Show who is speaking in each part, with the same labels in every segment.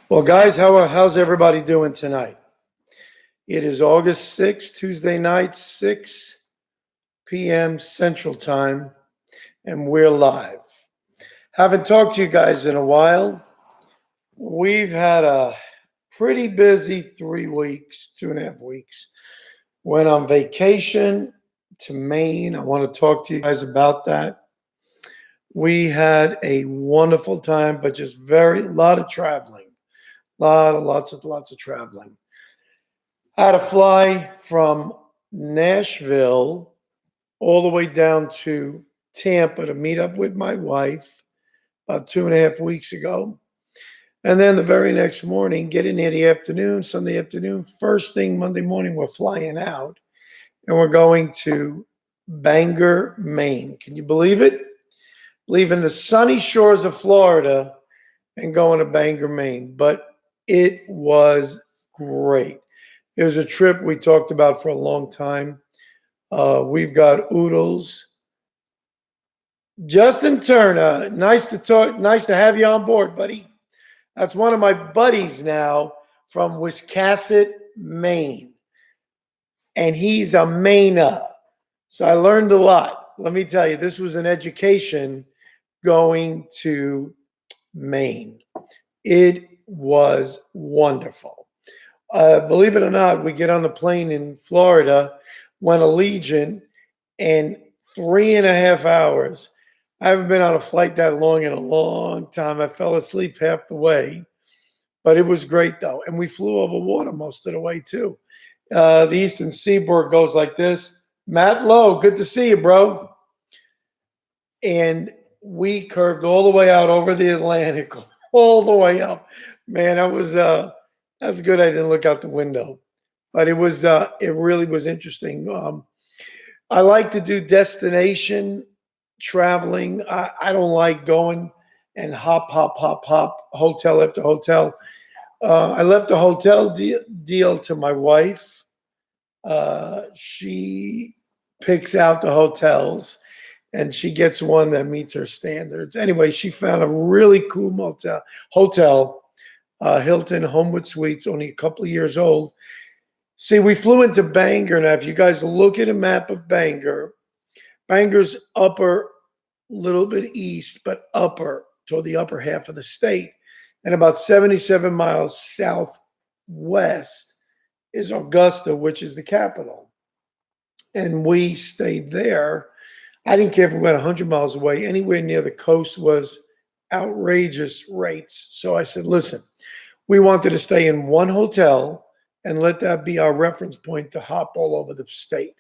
Speaker 1: Well, guys, how's everybody doing tonight? It is August 6th, Tuesday night, 6 p.m. Central Time, and we're live. Haven't talked to you guys in a while. We've had a pretty busy 3 weeks, 2.5 weeks. Went on vacation to Maine. I want to talk to you guys about that. We had a wonderful time, but just lot of traveling. Lots of traveling. I had to fly from Nashville all the way down to Tampa to meet up with my wife about 2.5 weeks ago. And then the very next morning, get in here the afternoon, Sunday afternoon, first thing Monday morning, we're flying out and we're going to Bangor, Maine. Can you believe it? Leaving the sunny shores of Florida and going to Bangor, Maine. But it was great. It was a trip we talked about for a long time. We've got Oodles. Justin Turner, nice to talk. Nice to have you on board, buddy. That's one of my buddies now from Wiscasset, Maine. And he's a Mainer. So I learned a lot. Let me tell you, this was an education going to Maine. It was wonderful. Believe it or not, we get on the plane in Florida, went Allegiant, and 3.5 hours. I haven't been on a flight that long in a long time. I fell asleep half the way, but it was great though. And we flew over water most of the way too. The Eastern Seaboard goes like this. Matt Lowe, good to see you, bro. And we curved all the way out over the Atlantic, all the way up. Man, that's good. I didn't look out the window, but it really was interesting. I like to do destination traveling. I don't like going and hop, hotel after hotel. I left a hotel deal to my wife. She picks out the hotels and she gets one that meets her standards. Anyway, she found a really cool hotel, Hilton Homewood Suites, only a couple of years old. See, we flew into Bangor. Now, if you guys look at a map of Bangor, Bangor's upper, little bit east, but upper, toward the upper half of the state. And about 77 miles southwest is Augusta, which is the capital. And we stayed there. I didn't care if we went 100 miles away. Anywhere near the coast was outrageous rates. So I said, listen, we wanted to stay in one hotel and let that be our reference point to hop all over the state.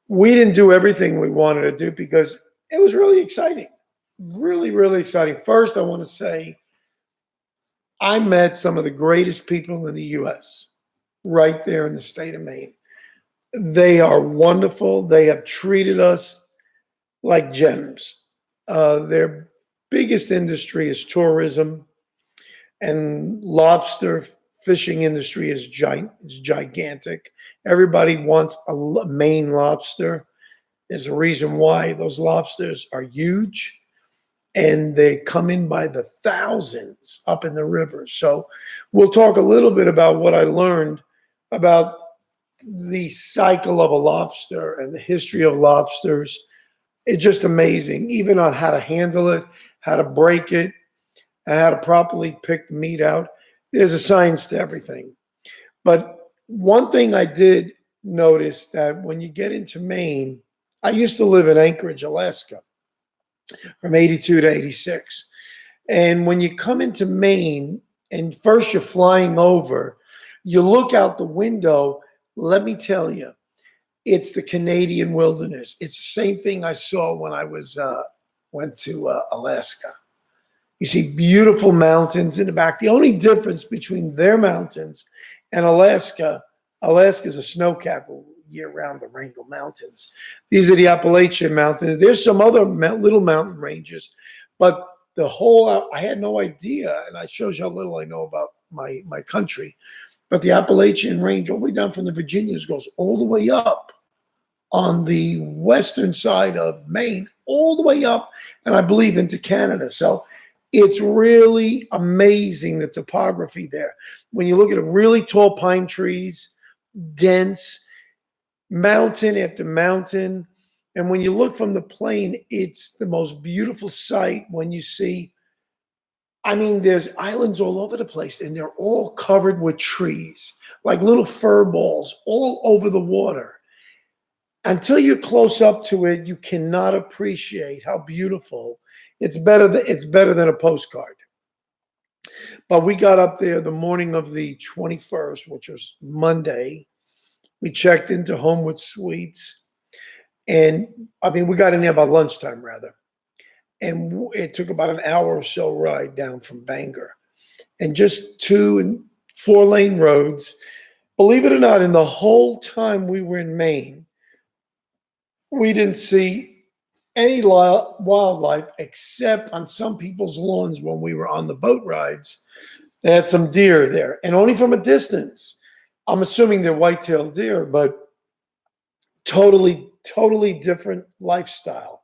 Speaker 1: We didn't do everything we wanted to do because it was really exciting. Really, really exciting. First, I want to say I met some of the greatest people in the U.S. right there in the state of Maine. They are wonderful. They have treated us like gems. Their biggest industry is tourism, and lobster fishing industry is gigantic. Everybody wants a Maine lobster. There's a reason why. Those lobsters are huge, and they come in by the thousands up in the river. So we'll talk a little bit about what I learned about the cycle of a lobster and the history of lobsters. It's just amazing, even on how to handle it, how to break it, and how to properly pick the meat out. There's a science to everything. But one thing I did notice that when you get into Maine, I used to live in Anchorage, Alaska, from 82 to 86. And when you come into Maine, and first you're flying over, you look out the window, let me tell you, it's the Canadian wilderness. It's the same thing I saw when I went to Alaska. You see beautiful mountains in the back. The only difference between their mountains and Alaska's a snow cap year-round, the Wrangell Mountains. These are the Appalachian Mountains. There's some other little mountain ranges, but I had no idea, and it shows you how little I know about my country. But the Appalachian Range, all the way down from the Virginias, goes all the way up on the western side of Maine, all the way up, and I believe into Canada. So It's really amazing, the topography there. When you look at really tall pine trees, dense, mountain after mountain. And when you look from the plane, it's the most beautiful sight when you see, I mean, there's islands all over the place and they're all covered with trees, like little fur balls all over the water. Until you're close up to it, you cannot appreciate how beautiful. It's better than a postcard. But we got up there the morning of the 21st, which was Monday. We checked into Homewood Suites, and I mean, we got in there by lunchtime rather, and it took about an hour or so ride down from Bangor, and just 2 and 4 lane roads. Believe it or not, in the whole time we were in Maine, we didn't see any wildlife except on some people's lawns when we were on the boat rides. They had some deer there, and only from a distance. I'm assuming they're white-tailed deer, but totally different lifestyle.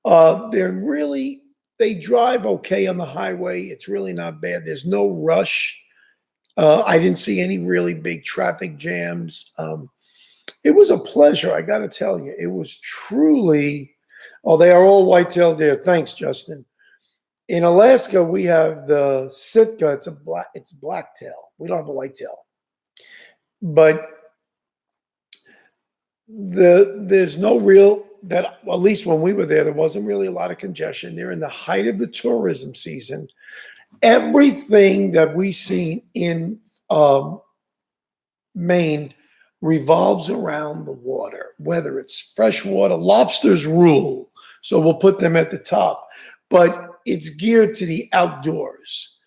Speaker 1: They drive okay on the highway. It's really not bad. There's no rush. I didn't see any really big traffic jams. It was a pleasure, I got to tell you. It was truly. Oh, they are all white-tailed deer. Thanks, Justin. In Alaska, we have the Sitka. It's blacktail. We don't have a whitetail, but there's no real that. At least when we were there wasn't really a lot of congestion. They're in the height of the tourism season. Everything that we see in Maine revolves around the water, whether it's freshwater. Lobsters rule, so we'll put them at the top. But it's geared to the outdoors,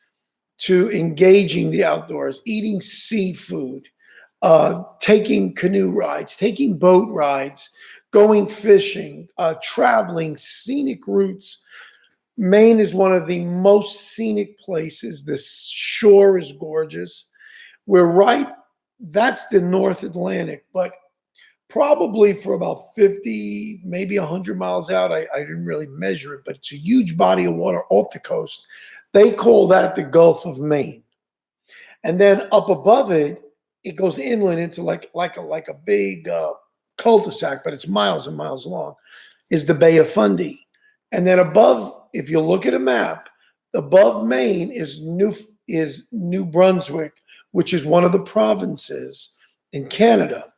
Speaker 1: to engaging the outdoors, eating seafood, taking canoe rides, taking boat rides, going fishing, traveling, scenic routes. Maine is one of the most scenic places. The shore is gorgeous. We're right, that's the North Atlantic, but probably for about 50, maybe 100 miles out, I didn't really measure it, but it's a huge body of water off the coast. They call that the Gulf of Maine. And then up above it, it goes inland into like a big cul-de-sac, but it's miles and miles long, is the Bay of Fundy. And then above, if you look at a map, above Maine is New Brunswick, which is one of the provinces in Canada.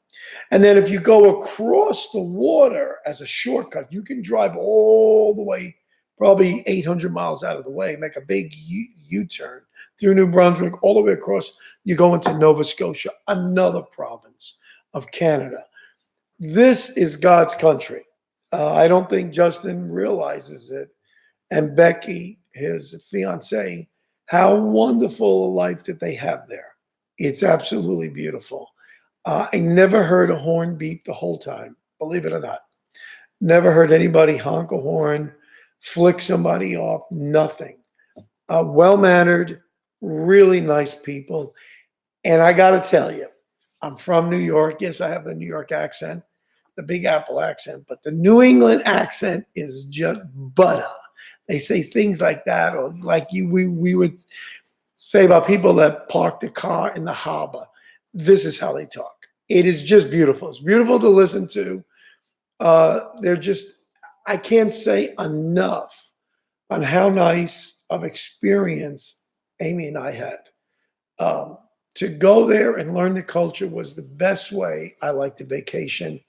Speaker 1: And then if you go across the water as a shortcut, you can drive all the way, probably 800 miles out of the way, make a big U-turn through New Brunswick, all the way across. You go into Nova Scotia, another province of Canada. This is God's country. I don't think Justin realizes it. And Becky, his fiance, how wonderful a life that they have there. It's absolutely beautiful. I never heard a horn beep the whole time, believe it or not. Never heard anybody honk a horn, flick somebody off, nothing. Well-mannered, really nice people. And I got to tell you, I'm from New York. Yes, I have the New York accent, the Big Apple accent, but the New England accent is just butter. They say things like that, or like we would say about people that park the car in the harbor. This is how they talk. It is just beautiful. It's beautiful to listen to. They're just, I can't say enough on how nice of experience Amy and I had. To go there and learn the culture was the best way I like to vacation.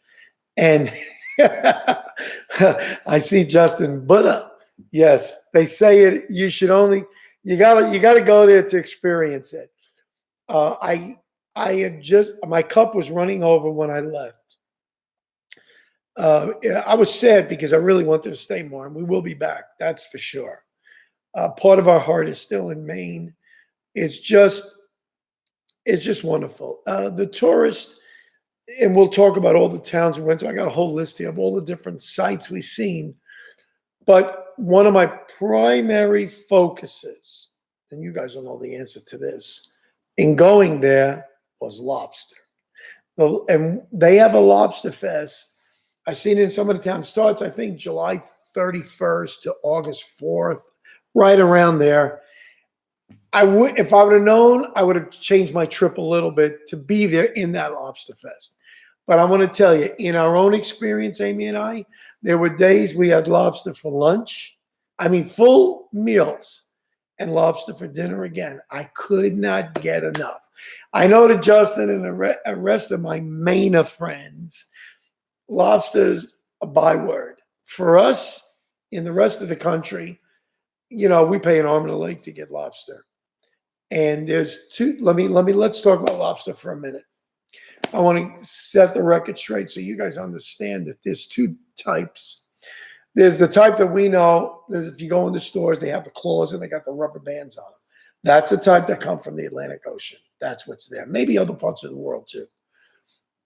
Speaker 1: And I see Justin, but yes, they say it. You should only, you gotta go there to experience it. I had just, my cup was running over when I left. I was sad because I really wanted to stay more, and we will be back. That's for sure. Part of our heart is still in Maine. It's just wonderful. The tourist, and we'll talk about all the towns we went to. I got a whole list here of all the different sites we've seen. But one of my primary focuses, and you guys will know the answer to this, in going there was lobster. And they have a lobster fest. I've seen it in some of the towns. Starts, I think, July 31st to August 4th, right around there. I would, if I would have known, I would have changed my trip a little bit to be there in that lobster fest. But I want to tell you, in our own experience, Amy and I, there were days we had lobster for lunch. I mean, full meals and lobster for dinner again. I could not get enough. I know that Justin and the rest of my Maine friends, lobster's a byword. For us in the rest of the country, you know, we pay an arm and a leg to get lobster. And there's two, let's talk about lobster for a minute. I want to set the record straight so you guys understand that there's two types. There's the type that we know, that if you go in the stores, they have the claws and they got the rubber bands on them. That's the type that come from the Atlantic Ocean. That's what's there. Maybe other parts of the world too.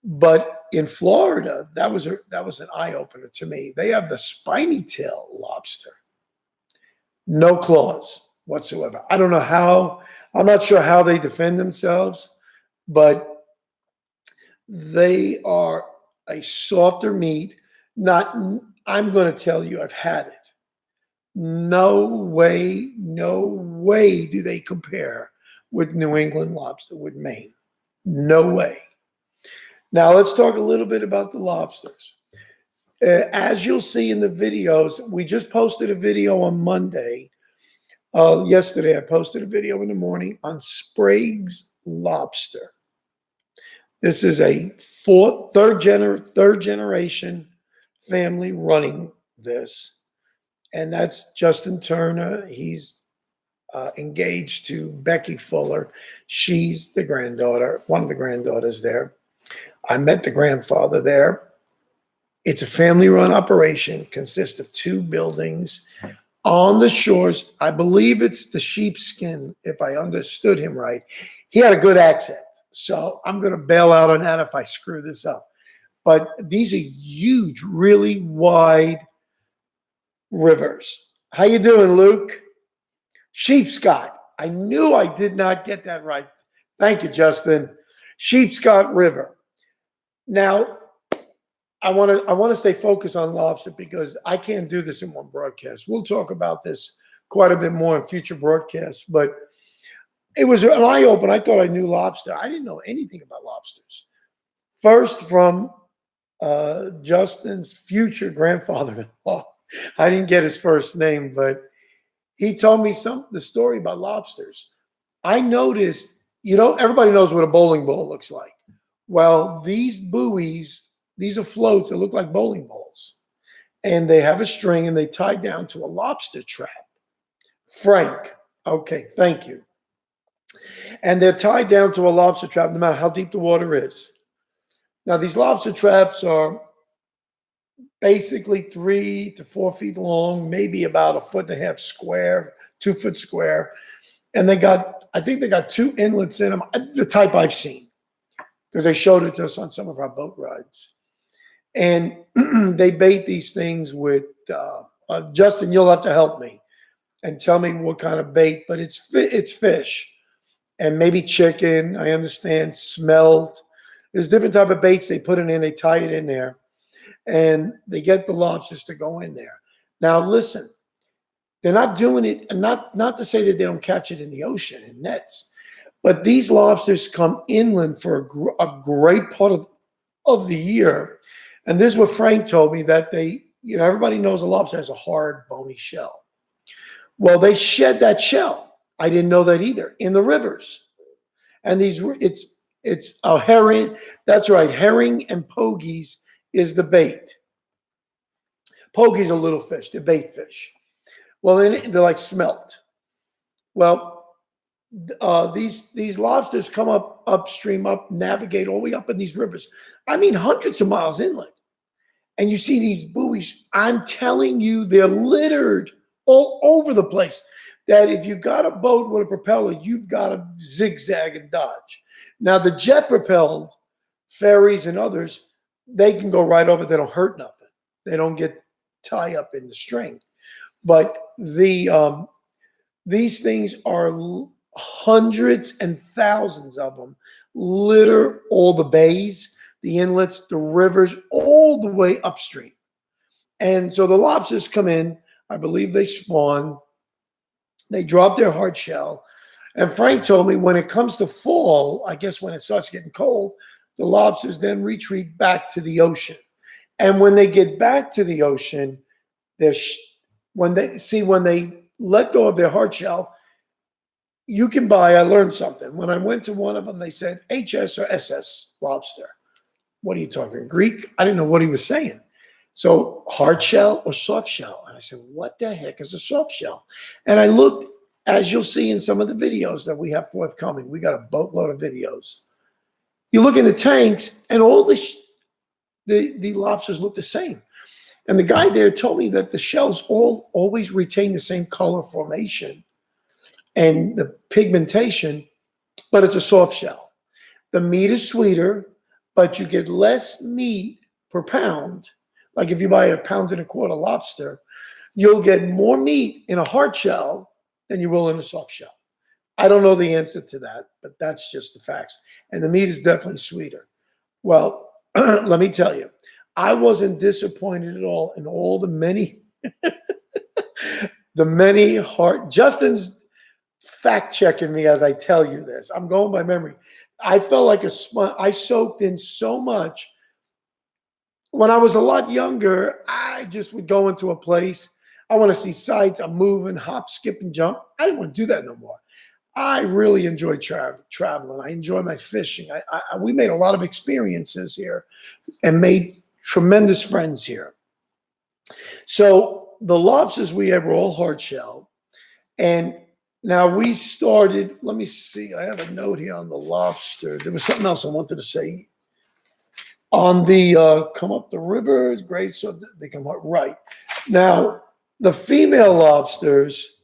Speaker 1: But in Florida, that was an eye opener to me. They have the spiny tail lobster, no claws whatsoever. I don't know how. I'm not sure how they defend themselves, but they are a softer meat. Not, I'm going to tell you, I've had it. No way do they compare with New England lobster, with Maine. No way. Now let's talk a little bit about the lobsters. As you'll see in the videos, we just posted a video on Monday. Yesterday, I posted a video in the morning on Sprague's Lobster. This is a third generation family running this, and that's Justin Turner. He's engaged to Becky Fuller. She's the granddaughter, one of the granddaughters there. I met the grandfather there. It's a family-run operation, consists of 2 buildings on the shores. I believe it's the sheepskin, if I understood him right. He had a good accent, so I'm going to bail out on that if I screw this up. But these are huge, really wide rivers. How you doing, Luke? Sheepscot. I knew I did not get that right. Thank you, Justin. Sheepscot River. Now, I want to stay focused on lobster because I can't do this in one broadcast. We'll talk about this quite a bit more in future broadcasts, but it was an eye-opener. I thought I knew lobster. I didn't know anything about lobsters. First, from Justin's future grandfather-in-law. I didn't get his first name, but he told me the story about lobsters. I noticed, you know, everybody knows what a bowling ball looks like. Well, these buoys, these are floats that look like bowling balls. And they have a string and they tie down to a lobster trap. Frank, okay, thank you. And they're tied down to a lobster trap no matter how deep the water is. Now, these lobster traps are basically 3 to 4 feet long, maybe about 1.5 foot square, 2 foot square. And I think they got 2 inlets in them, the type I've seen, because they showed it to us on some of our boat rides. And they bait these things with, Justin, you'll have to help me and tell me what kind of bait, but it's fish and maybe chicken, I understand, smelt. There's different type of baits they put in, they tie it in there, and they get the lobsters to go in there. Now, listen, they're not doing it, and not to say that they don't catch it in the ocean in nets, but these lobsters come inland for a great part of the year. And this is what Frank told me, that they, you know, everybody knows a lobster has a hard, bony shell. Well, they shed that shell. I didn't know that either, in the rivers. And it's a herring. That's right, herring and pogies is the bait. Pogies are little fish, they're bait fish. Well, they're like smelt. Well, these lobsters come upstream, navigate all the way up in these rivers. I mean, hundreds of miles inland. And you see these buoys. I'm telling you, they're littered all over the place. That if you've got a boat with a propeller, you've got to zigzag and dodge. Now, the jet-propelled ferries and others, they can go right over. They don't hurt nothing. They don't get tied up in the string. But these things are hundreds and thousands of them, litter all the bays, the inlets, the rivers, all the way upstream. And so the lobsters come in. I believe they spawn They drop their hard shell. And Frank told me when it comes to fall, I guess when it starts getting cold, the lobsters then retreat back to the ocean. And when they get back to the ocean, when they let go of their hard shell, you can buy. I learned something. When I went to one of them, they said HS or SS lobster. What are you talking Greek? I didn't know what he was saying. So hard shell or soft shell? And I said, what the heck is a soft shell? And I looked, as you'll see in some of the videos that we have forthcoming. We got a boatload of videos. You look in the tanks, and all the lobsters look the same. And the guy there told me that the shells always retain the same color formation and the pigmentation, but it's a soft shell. The meat is sweeter, but you get less meat per pound. Like if you buy a pound and a quarter lobster, you'll get more meat in a hard shell than you will in a soft shell. I don't know the answer to that, but that's just the facts. And the meat is definitely sweeter. Well, let me tell you, I wasn't disappointed at all in all the many, Justin's fact checking me as I tell you this. I'm going by memory. I felt like a sponge. I soaked in so much. When I was a lot younger, I just would go into a place. I want to see sights. I'm moving, hop, skip, and jump. I didn't want to do that no more. I really enjoy traveling. I enjoy my fishing. We made a lot of experiences here and made tremendous friends here. So the lobsters we had were all hard shell. And now we started, let me see, I have a note here on the lobster. There was something else I wanted to say. On the come up the river, it's great, so they come up right. Now, the female lobsters,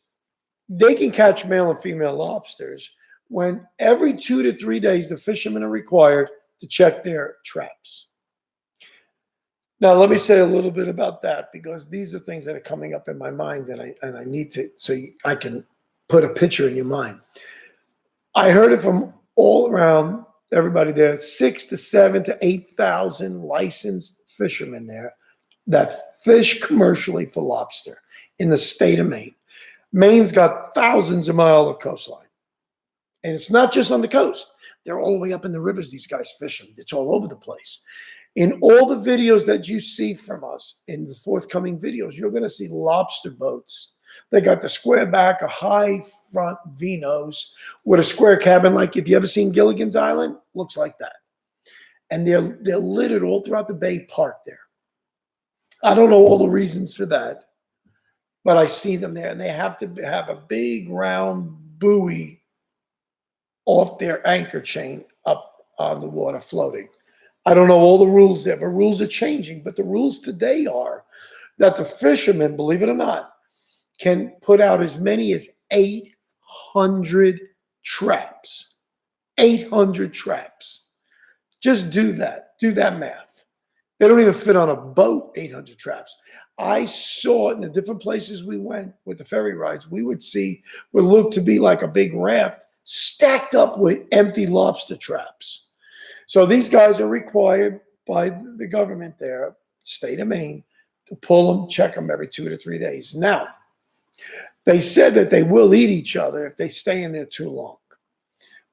Speaker 1: they can catch male and female lobsters when every 2 to 3 days the fishermen are required to check their traps. Now, let me say a little bit about that because these are things that are coming up in my mind and I need to, so I can put a picture in your mind. I heard it from all around everybody there, 6,000 to 7,000 to 8,000 licensed fishermen there that fish commercially for lobster in the state of Maine. Maine's got thousands of miles of coastline. And it's not just on the coast. They're all the way up in the rivers, these guys fishing. It's all over the place. In all the videos that you see from us, in the forthcoming videos, you're going to see lobster boats. They got the square back, a high front V-nose with a square cabin. Like if you ever seen Gilligan's Island, looks like that. And they're littered all throughout the bay park there. I don't know all the reasons for that, but I see them there, and they have to have a big round buoy off their anchor chain up on the water floating. I don't know all the rules there, but rules are changing. But the rules today are that the fishermen, believe it or not, can put out as many as 800 traps. 800 traps. Just do that. Do that math. They don't even fit on a boat, 800 traps. I saw it in the different places we went with the ferry rides. We would see what looked to be like a big raft stacked up with empty lobster traps. So these guys are required by the government there, state of Maine, to pull them, check them every 2 to 3 days. Now, they said that they will eat each other if they stay in there too long.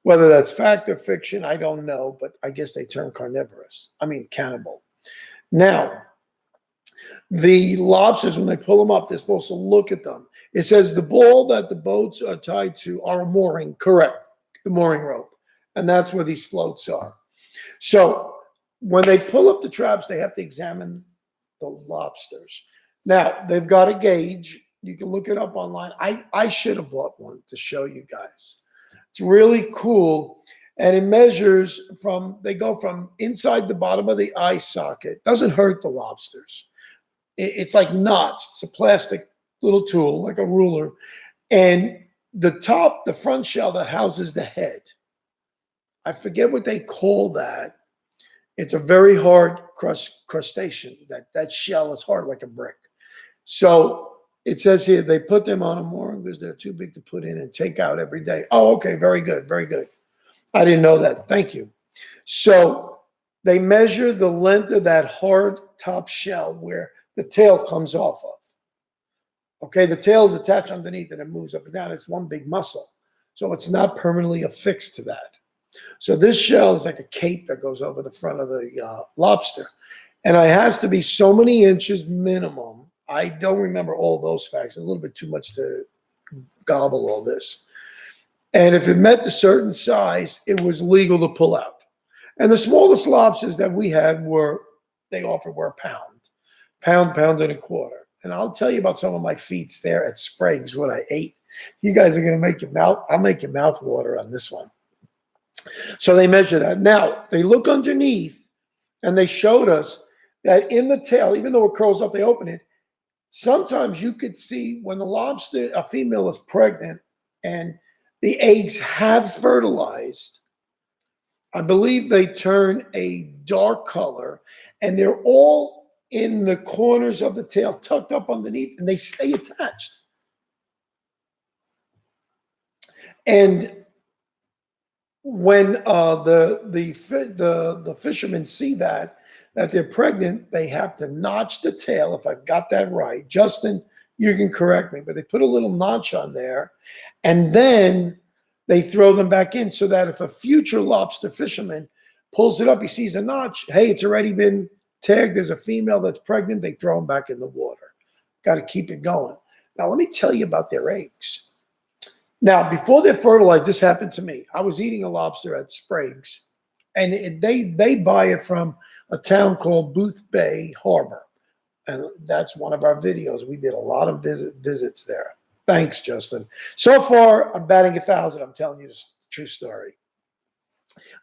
Speaker 1: Whether that's fact or fiction, I don't know, but I guess they turn cannibal. Now, the lobsters, when they pull them up, they're supposed to look at them. It says the ball that the boats are tied to are a mooring, correct, the mooring rope. And that's where these floats are. So when they pull up the traps, they have to examine the lobsters. Now, they've got a gauge. You can look it up online. I should have bought one to show you guys. It's really cool. And it measures they go from inside the bottom of the eye socket. Doesn't hurt the lobsters. It's like knots. It's a plastic little tool, like a ruler. And the front shell that houses the head. I forget what they call that. It's a very hard crustacean. That shell is hard like a brick. So it says here they put them on a mooring because they're too big to put in and take out every day. Oh, okay, very good, very good. I didn't know that. Thank you. So they measure the length of that hard top shell where the tail comes off of. Okay, the tail is attached underneath and it moves up and down. It's one big muscle. So it's not permanently affixed to that. So this shell is like a cape that goes over the front of the lobster. And it has to be so many inches minimum. I don't remember all those facts. A little bit too much to gobble all this. And if it met the certain size, it was legal to pull out. And the smallest lobsters that we had they offered were a pound and a quarter. And I'll tell you about some of my feats there at Sprague's, what I ate. You guys are going to make your mouth, I'll make your mouth water on this one. So they measure that. Now, they look underneath and they showed us that in the tail, even though it curls up, they open it. Sometimes you could see when the lobster, a female is pregnant and the eggs have fertilized, I believe they turn a dark color and they're all in the corners of the tail, tucked up underneath, and they stay attached. And when the fishermen see that they're pregnant, they have to notch the tail. If I've got that right, Justin, you can correct me, but they put a little notch on there, and then they throw them back in so that if a future lobster fisherman pulls it up, he sees a notch. Hey, it's already been tagged as a female that's pregnant. They throw them back in the water. Got to keep it going. Now, let me tell you about their eggs. Now, before they're fertilized, this happened to me. I was eating a lobster at Sprague's, and they buy it from a town called Booth Bay Harbor. And that's one of our videos. We did a lot of visits there. Thanks, Justin. So far, I'm batting 1,000. I'm telling you this true story.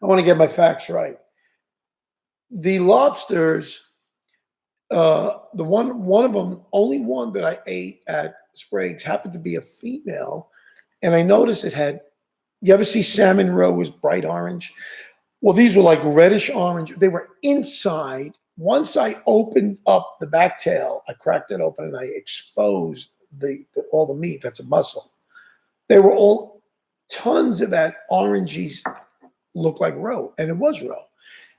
Speaker 1: I want to get my facts right. The lobsters, the one of them, only one that I ate at Sprague's happened to be a female. And I noticed it had, you ever see salmon roe was bright orange? Well, these were like reddish orange. They were inside. Once I opened up the back tail, I cracked it open and I exposed all the meat. That's a muscle. They were all tons of that orangey, looked like roe, and it was roe.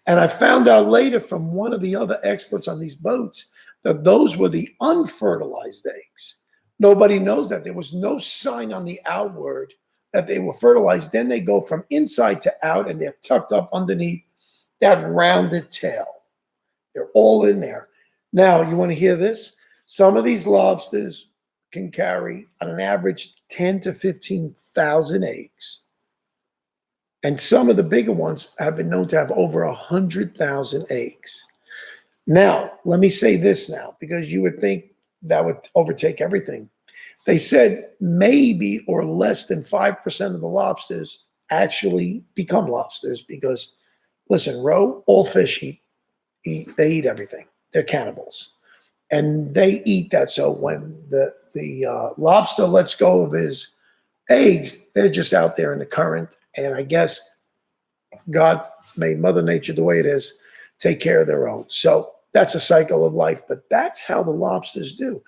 Speaker 1: And I found out later from one of the other experts on these boats that those were the unfertilized eggs. Nobody knows that. There was no sign on the outward that they were fertilized. Then they go from inside to out and they're tucked up underneath that rounded tail. They're all in there. Now, you want to hear this? Some of these lobsters can carry, on an average, 10 to 15,000 eggs. And some of the bigger ones have been known to have over 100,000 eggs. Now, let me say this now, because you would think that would overtake everything. They said maybe or less than 5% of the lobsters actually become lobsters because, listen, roe, all fish they eat everything. They're cannibals. And they eat that. So when the lobster lets go of his eggs, they're just out there in the current. And I guess God made Mother Nature the way it is, take care of their own. So that's a cycle of life, but that's how the lobsters do.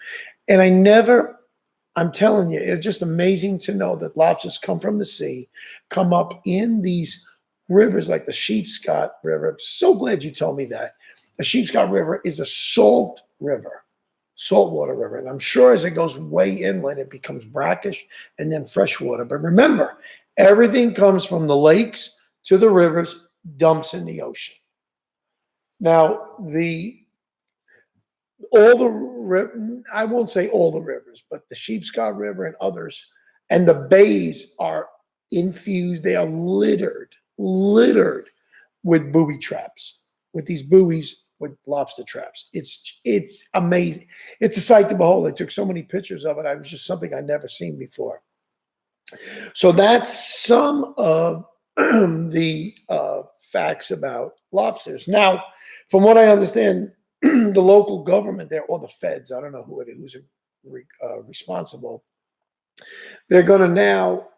Speaker 1: And I'm telling you, it's just amazing to know that lobsters come from the sea, come up in these rivers like the Sheepscot River. I'm so glad you told me that. The Sheepscot River is a salt river, saltwater river. And I'm sure as it goes way inland, it becomes brackish and then freshwater. But remember, everything comes from the lakes to the rivers, dumps in the ocean. Now, I won't say all the rivers, but the Sheepscot River and others, and the bays are infused. They are littered with booby traps, with these buoys with lobster traps. It's amazing. It's a sight to behold. I took so many pictures of it. It was just something I'd never seen before. So that's some of the facts about lobsters. Now, from what I understand, the local government there, or the feds, I don't know who's responsible, they're going to now,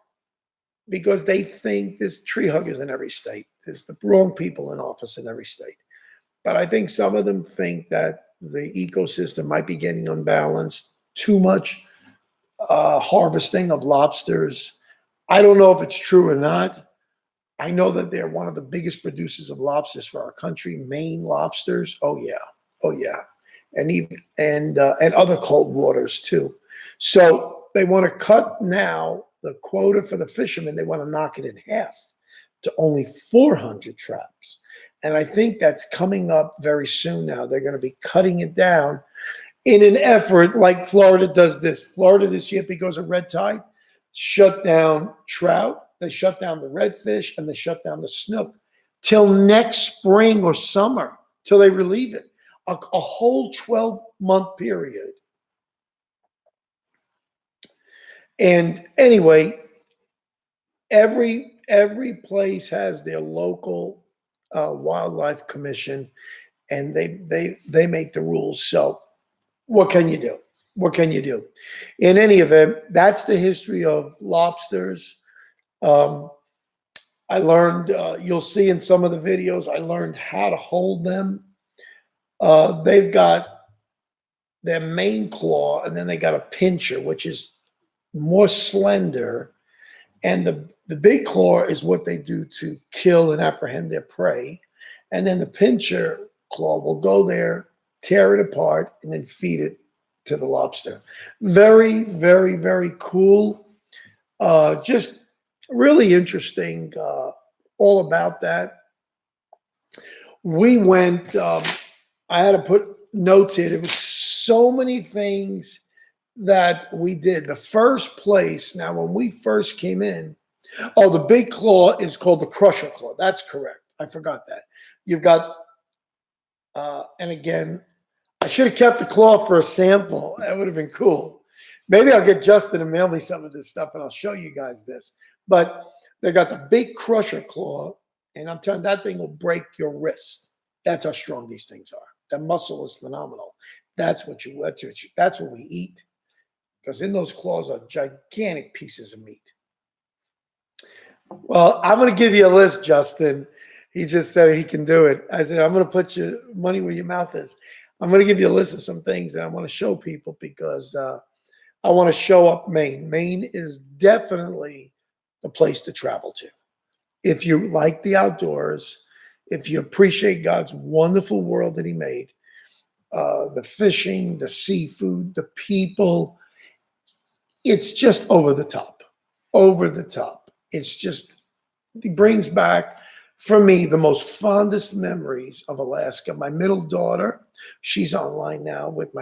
Speaker 1: because they think there's tree huggers in every state. There's the wrong people in office in every state. But I think some of them think that the ecosystem might be getting unbalanced, too much harvesting of lobsters. I don't know if it's true or not. I know that they're one of the biggest producers of lobsters for our country, Maine lobsters. Oh yeah, and other cold waters too. So they want to cut now the quota for the fishermen. They want to knock it in half to only 400 traps. And I think that's coming up very soon now. They're going to be cutting it down in an effort like Florida does this. Florida this year, because of red tide, shut down trout, they shut down the redfish, and they shut down the snook till next spring or summer, till they relieve it. A whole 12-month period. And anyway, every place has their local wildlife commission, and they make the rules. So what can you do? What can you do? In any event, that's the history of lobsters. I learned, you'll see in some of the videos, I learned how to hold them. They've got their main claw, and then they got a pincher, which is more slender. And the big claw is what they do to kill and apprehend their prey. And then the pincher claw will go there, tear it apart, and then feed it to the lobster. Very, very, very cool. Just really interesting, all about that. We went, I had to put notes here. There was so many things that we did. The first place, now when we first came in, oh, the big claw is called the crusher claw. That's correct. I forgot that. You've got, and again, I should have kept the claw for a sample. That would have been cool. Maybe I'll get Justin to mail me some of this stuff and I'll show you guys this. But they got the big crusher claw, and I'm telling you, that thing will break your wrist. That's how strong these things are. That muscle is phenomenal. That's what we eat. Because in those claws are gigantic pieces of meat. Well, I'm going to give you a list, Justin. He just said he can do it. I said, I'm going to put your money where your mouth is. I'm going to give you a list of some things that I want to show people because I want to show up Maine. Maine is definitely the place to travel to. If you like the outdoors, if you appreciate God's wonderful world that he made, the fishing, the seafood, the people, it's just over the top, over the top. It's just, it brings back, for me, the most fondest memories of Alaska. My middle daughter, she's online now with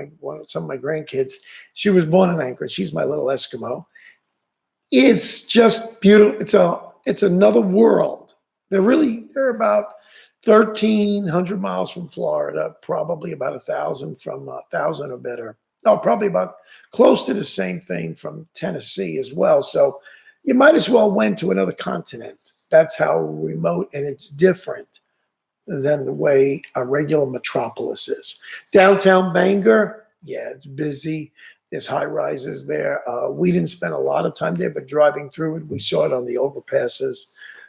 Speaker 1: some of my grandkids. She was born in Anchorage. She's my little Eskimo. It's just beautiful. It's another world. They're about 1,300 miles from Florida, probably about 1,000 from 1,000 or better. Oh, probably about close to the same thing from Tennessee as well. So you might as well went to another continent. That's how remote, and it's different than the way a regular metropolis is. Downtown Bangor, yeah, it's busy. There's high rises there. We didn't spend a lot of time there, but driving through it, we saw it on the overpasses.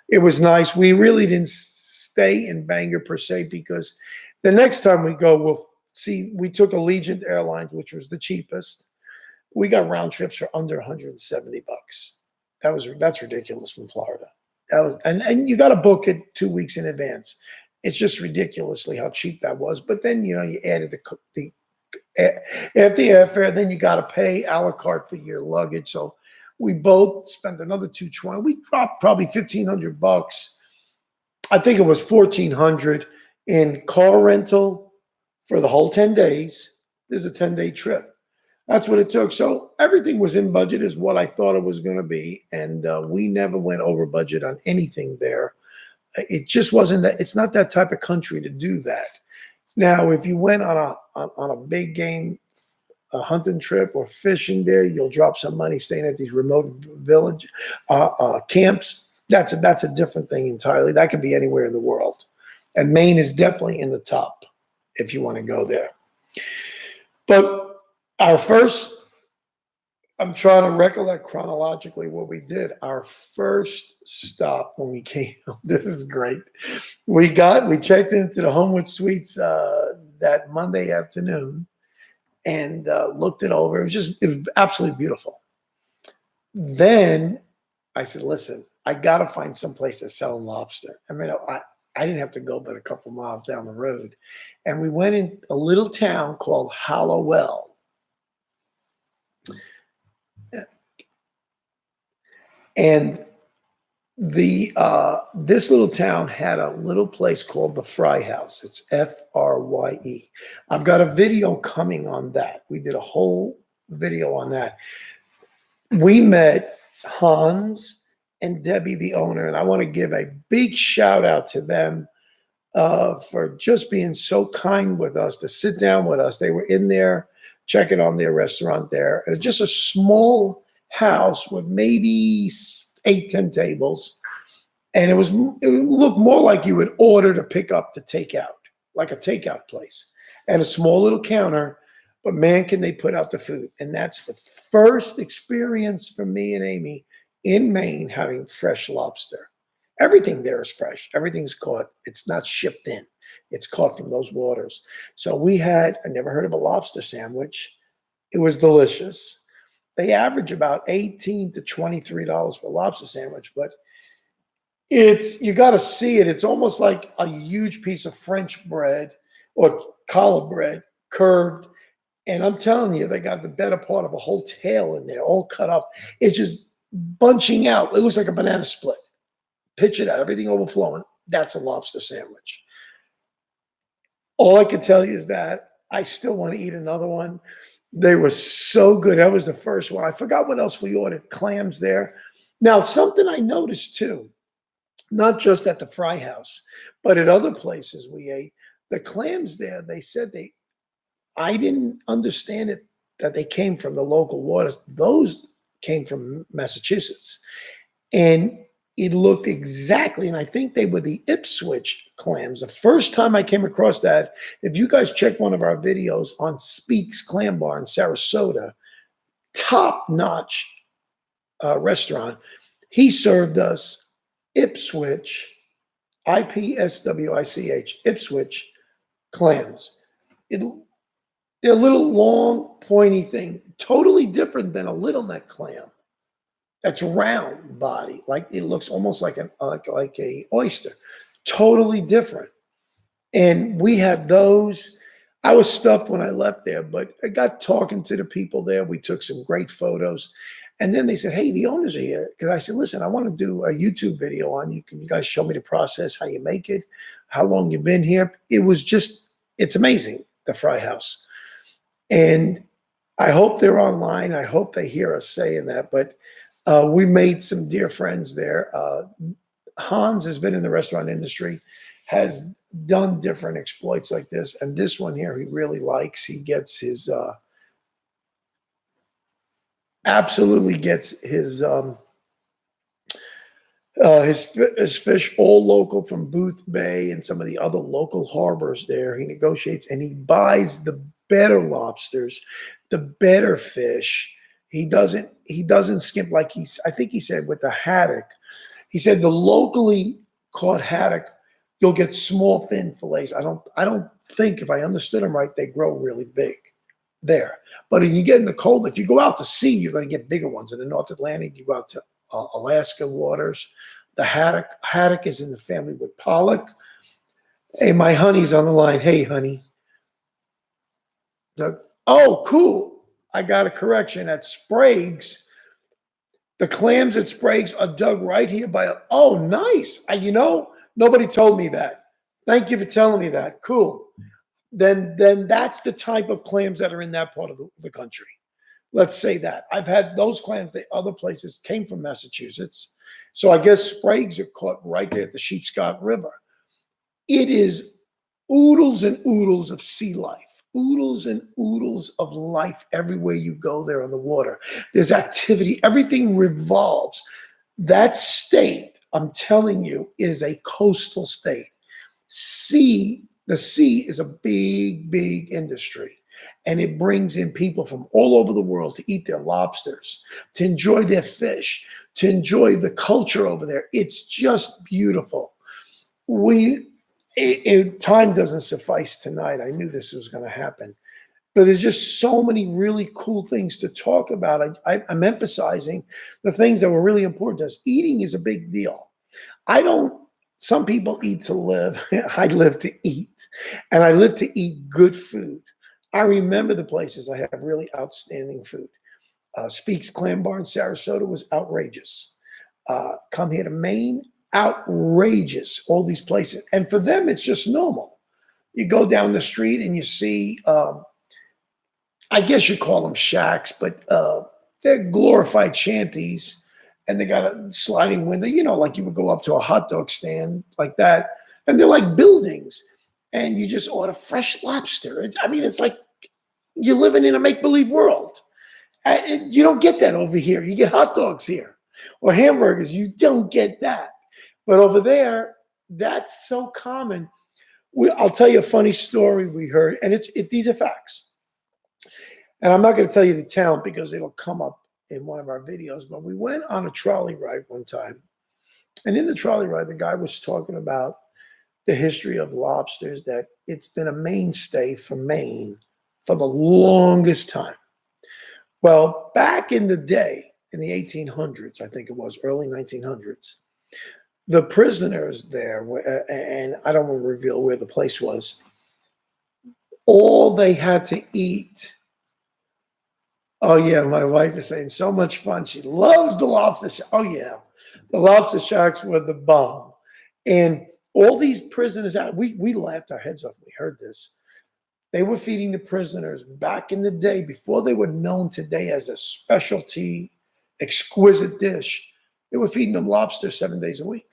Speaker 1: It was nice. We really didn't stay in Bangor per se because the next time we go, we'll see. We took Allegiant Airlines, which was the cheapest. We got round trips for under $170. That's ridiculous from Florida. And you got to book it 2 weeks in advance. It's just ridiculously how cheap that was. But then you added the after the airfare, then you got to pay a la carte for your luggage. So we both spent another $220. We dropped probably $1,500. I think it was $1,400 in car rental for the whole 10 days. This is a 10-day trip. That's what it took. So everything was in budget is what I thought it was going to be. And we never went over budget on anything there. It just wasn't that. It's not that type of country to do that. Now, if you went on a big game, a hunting trip or fishing there, you'll drop some money staying at these remote village camps. That's a different thing entirely. That could be anywhere in the world. And Maine is definitely in the top if you want to go there. But our first, I'm trying to recollect chronologically what we did. Our first stop when we came, this is great. We checked into the Homewood Suites that Monday afternoon and looked it over. It was absolutely beautiful. Then I said, listen, I got to find someplace that's selling lobster. I mean, I didn't have to go but a couple miles down the road. And we went in a little town called Hallowell. And this little town had a little place called the Fry House. It's Frye. I've got a video coming on that. We did a whole video on that. We met Hans and Debbie, the owner, and I want to give a big shout out to them for just being so kind with us to sit down with us. They were in there checking on their restaurant there. It was just a small house with maybe 8, 10 tables. And it looked more like you would order to pick up to take out, like a takeout place. And a small little counter, but man, can they put out the food. And that's the first experience for me and Amy in Maine having fresh lobster. Everything there is fresh. Everything's caught. It's not shipped in. It's caught from those waters. So I never heard of a lobster sandwich. It was delicious. They average about $18 to $23 for a lobster sandwich, but you got to see it. It's almost like a huge piece of French bread or challah bread, curved. And I'm telling you, they got the better part of a whole tail in there, all cut up. It's just bunching out. It looks like a banana split. Pitch it out, everything overflowing. That's a lobster sandwich. All I can tell you is that I still want to eat another one. They were so good. That was the first one. I forgot what else we ordered. Clams there. Now, something I noticed too, not just at the Fry House, but at other places we ate, the clams there, they said I didn't understand it, that they came from the local waters. Those came from Massachusetts. And it looked exactly, and I think they were the Ipswich clams. The first time I came across that, if you guys check one of our videos on Speaks Clam Bar in Sarasota, top-notch restaurant, he served us Ipswich, Ipswich, Ipswich clams. They're a little long, pointy thing, totally different than a little neck clam. That's round body, like it looks almost like a oyster, totally different. And we had those. I was stuffed when I left there, but I got talking to the people there. We took some great photos, and then they said, "Hey, the owners are here." Because I said, "Listen, I want to do a YouTube video on you. Can you guys show me the process, how you make it, how long you've been here?" It's amazing, the Fry House, and I hope they're online. I hope they hear us saying that, but. We made some dear friends there. Hans has been in the restaurant industry, has done different exploits like this. And this one here, he really likes. He gets absolutely gets his fish all local from Booth Bay and some of the other local harbors there. He negotiates and he buys the better lobsters, the better fish. He doesn't skimp like I think he said with the haddock. He said the locally caught haddock, you'll get small, thin fillets. I don't think, if I understood him right, they grow really big there. But if you get in the cold, if you go out to sea, you're going to get bigger ones. In the North Atlantic, you go out to Alaska waters. The haddock is in the family with pollock. Hey, my honey's on the line. Hey, honey. Oh, cool. I got a correction at Sprague's. The clams at Sprague's are dug right here oh, nice. Nobody told me that. Thank you for telling me that. Cool. Then that's the type of clams that are in that part of the country. Let's say that. I've had those clams that other places came from Massachusetts. So I guess Sprague's are caught right there at the Sheepscot River. It is oodles and oodles of sea life. Oodles and oodles of life everywhere you go there on the water. There's activity. Everything revolves. That state, I'm telling you, is a coastal state. The sea is a big, big industry. And it brings in people from all over the world to eat their lobsters, to enjoy their fish, to enjoy the culture over there. It's just beautiful. Time doesn't suffice tonight. I knew this was going to happen. But there's just so many really cool things to talk about. I'm emphasizing the things that were really important to us. Eating is a big deal. Some people eat to live. I live to eat. And I live to eat good food. I remember the places I have really outstanding food. Speaks Clam Bar in Sarasota was outrageous. come here to Maine. Outrageous, all these places. And for them, it's just normal. You go down the street and you see, I guess you call them shacks, but they're glorified shanties. And they got a sliding window, like you would go up to a hot dog stand like that. And they're like buildings. And you just order fresh lobster. I mean, it's like you're living in a make-believe world. You don't get that over here. You get hot dogs here or hamburgers. You don't get that. But over there, that's so common. I'll tell you a funny story we heard, and these are facts. And I'm not going to tell you the town because it'll come up in one of our videos, but we went on a trolley ride one time. And in the trolley ride, the guy was talking about the history of lobsters, that it's been a mainstay for Maine for the longest time. Well, back in the day, in the 1800s, I think it was, early 1900s, the prisoners there, and I don't want to reveal where the place was, all they had to eat. Oh, yeah, my wife is saying so much fun. She loves the lobster shack. Oh, yeah, the lobster shacks were the bomb. And all these prisoners, we laughed our heads off when we heard this. They were feeding the prisoners back in the day, before they were known today as a specialty, exquisite dish. They were feeding them lobster 7 days a week.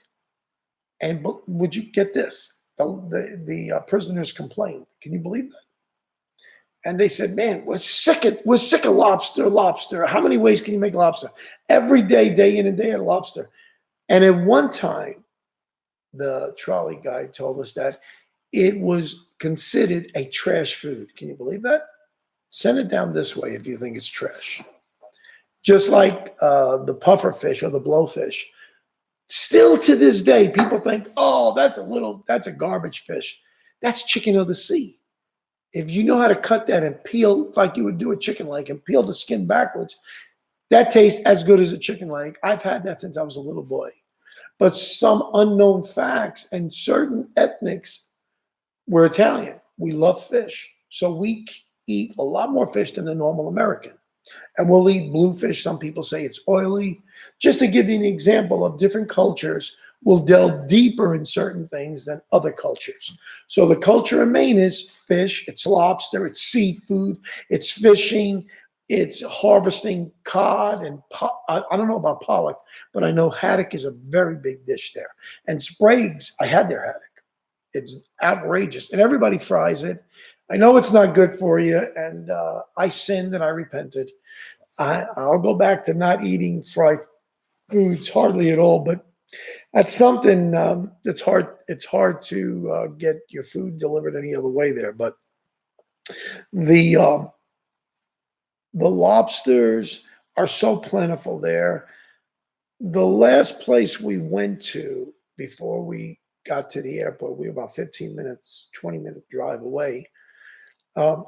Speaker 1: And would you get this? The prisoners complained. Can you believe that? And they said, man, we're sick of lobster. How many ways can you make lobster? Every day, day in and day out, lobster. And at one time, the trolley guy told us that it was considered a trash food. Can you believe that? Send it down this way if you think it's trash. Just like the puffer fish or the blowfish. Still to this day, people think, oh, that's a garbage fish. That's chicken of the sea. If you know how to cut that and peel like you would do a chicken leg and peel the skin backwards, that tastes as good as a chicken leg. I've had that since I was a little boy. But some unknown facts, and certain ethnics, we're Italian. We love fish. So we eat a lot more fish than the normal American. And we'll eat bluefish. Some people say it's oily. Just to give you an example of different cultures, will delve deeper in certain things than other cultures. So the culture in Maine is fish, it's lobster, it's seafood, it's fishing, it's harvesting cod and I don't know about pollock, but I know haddock is a very big dish there. And Sprague's, I had their haddock. It's outrageous, and everybody fries it. I know it's not good for you, and I sinned and I repented. I'll go back to not eating fried foods hardly at all, but that's something that's hard. It's hard to get your food delivered any other way there. But the lobsters are so plentiful there. The last place we went to before we got to the airport, we were about 15 minutes, 20-minute drive away. My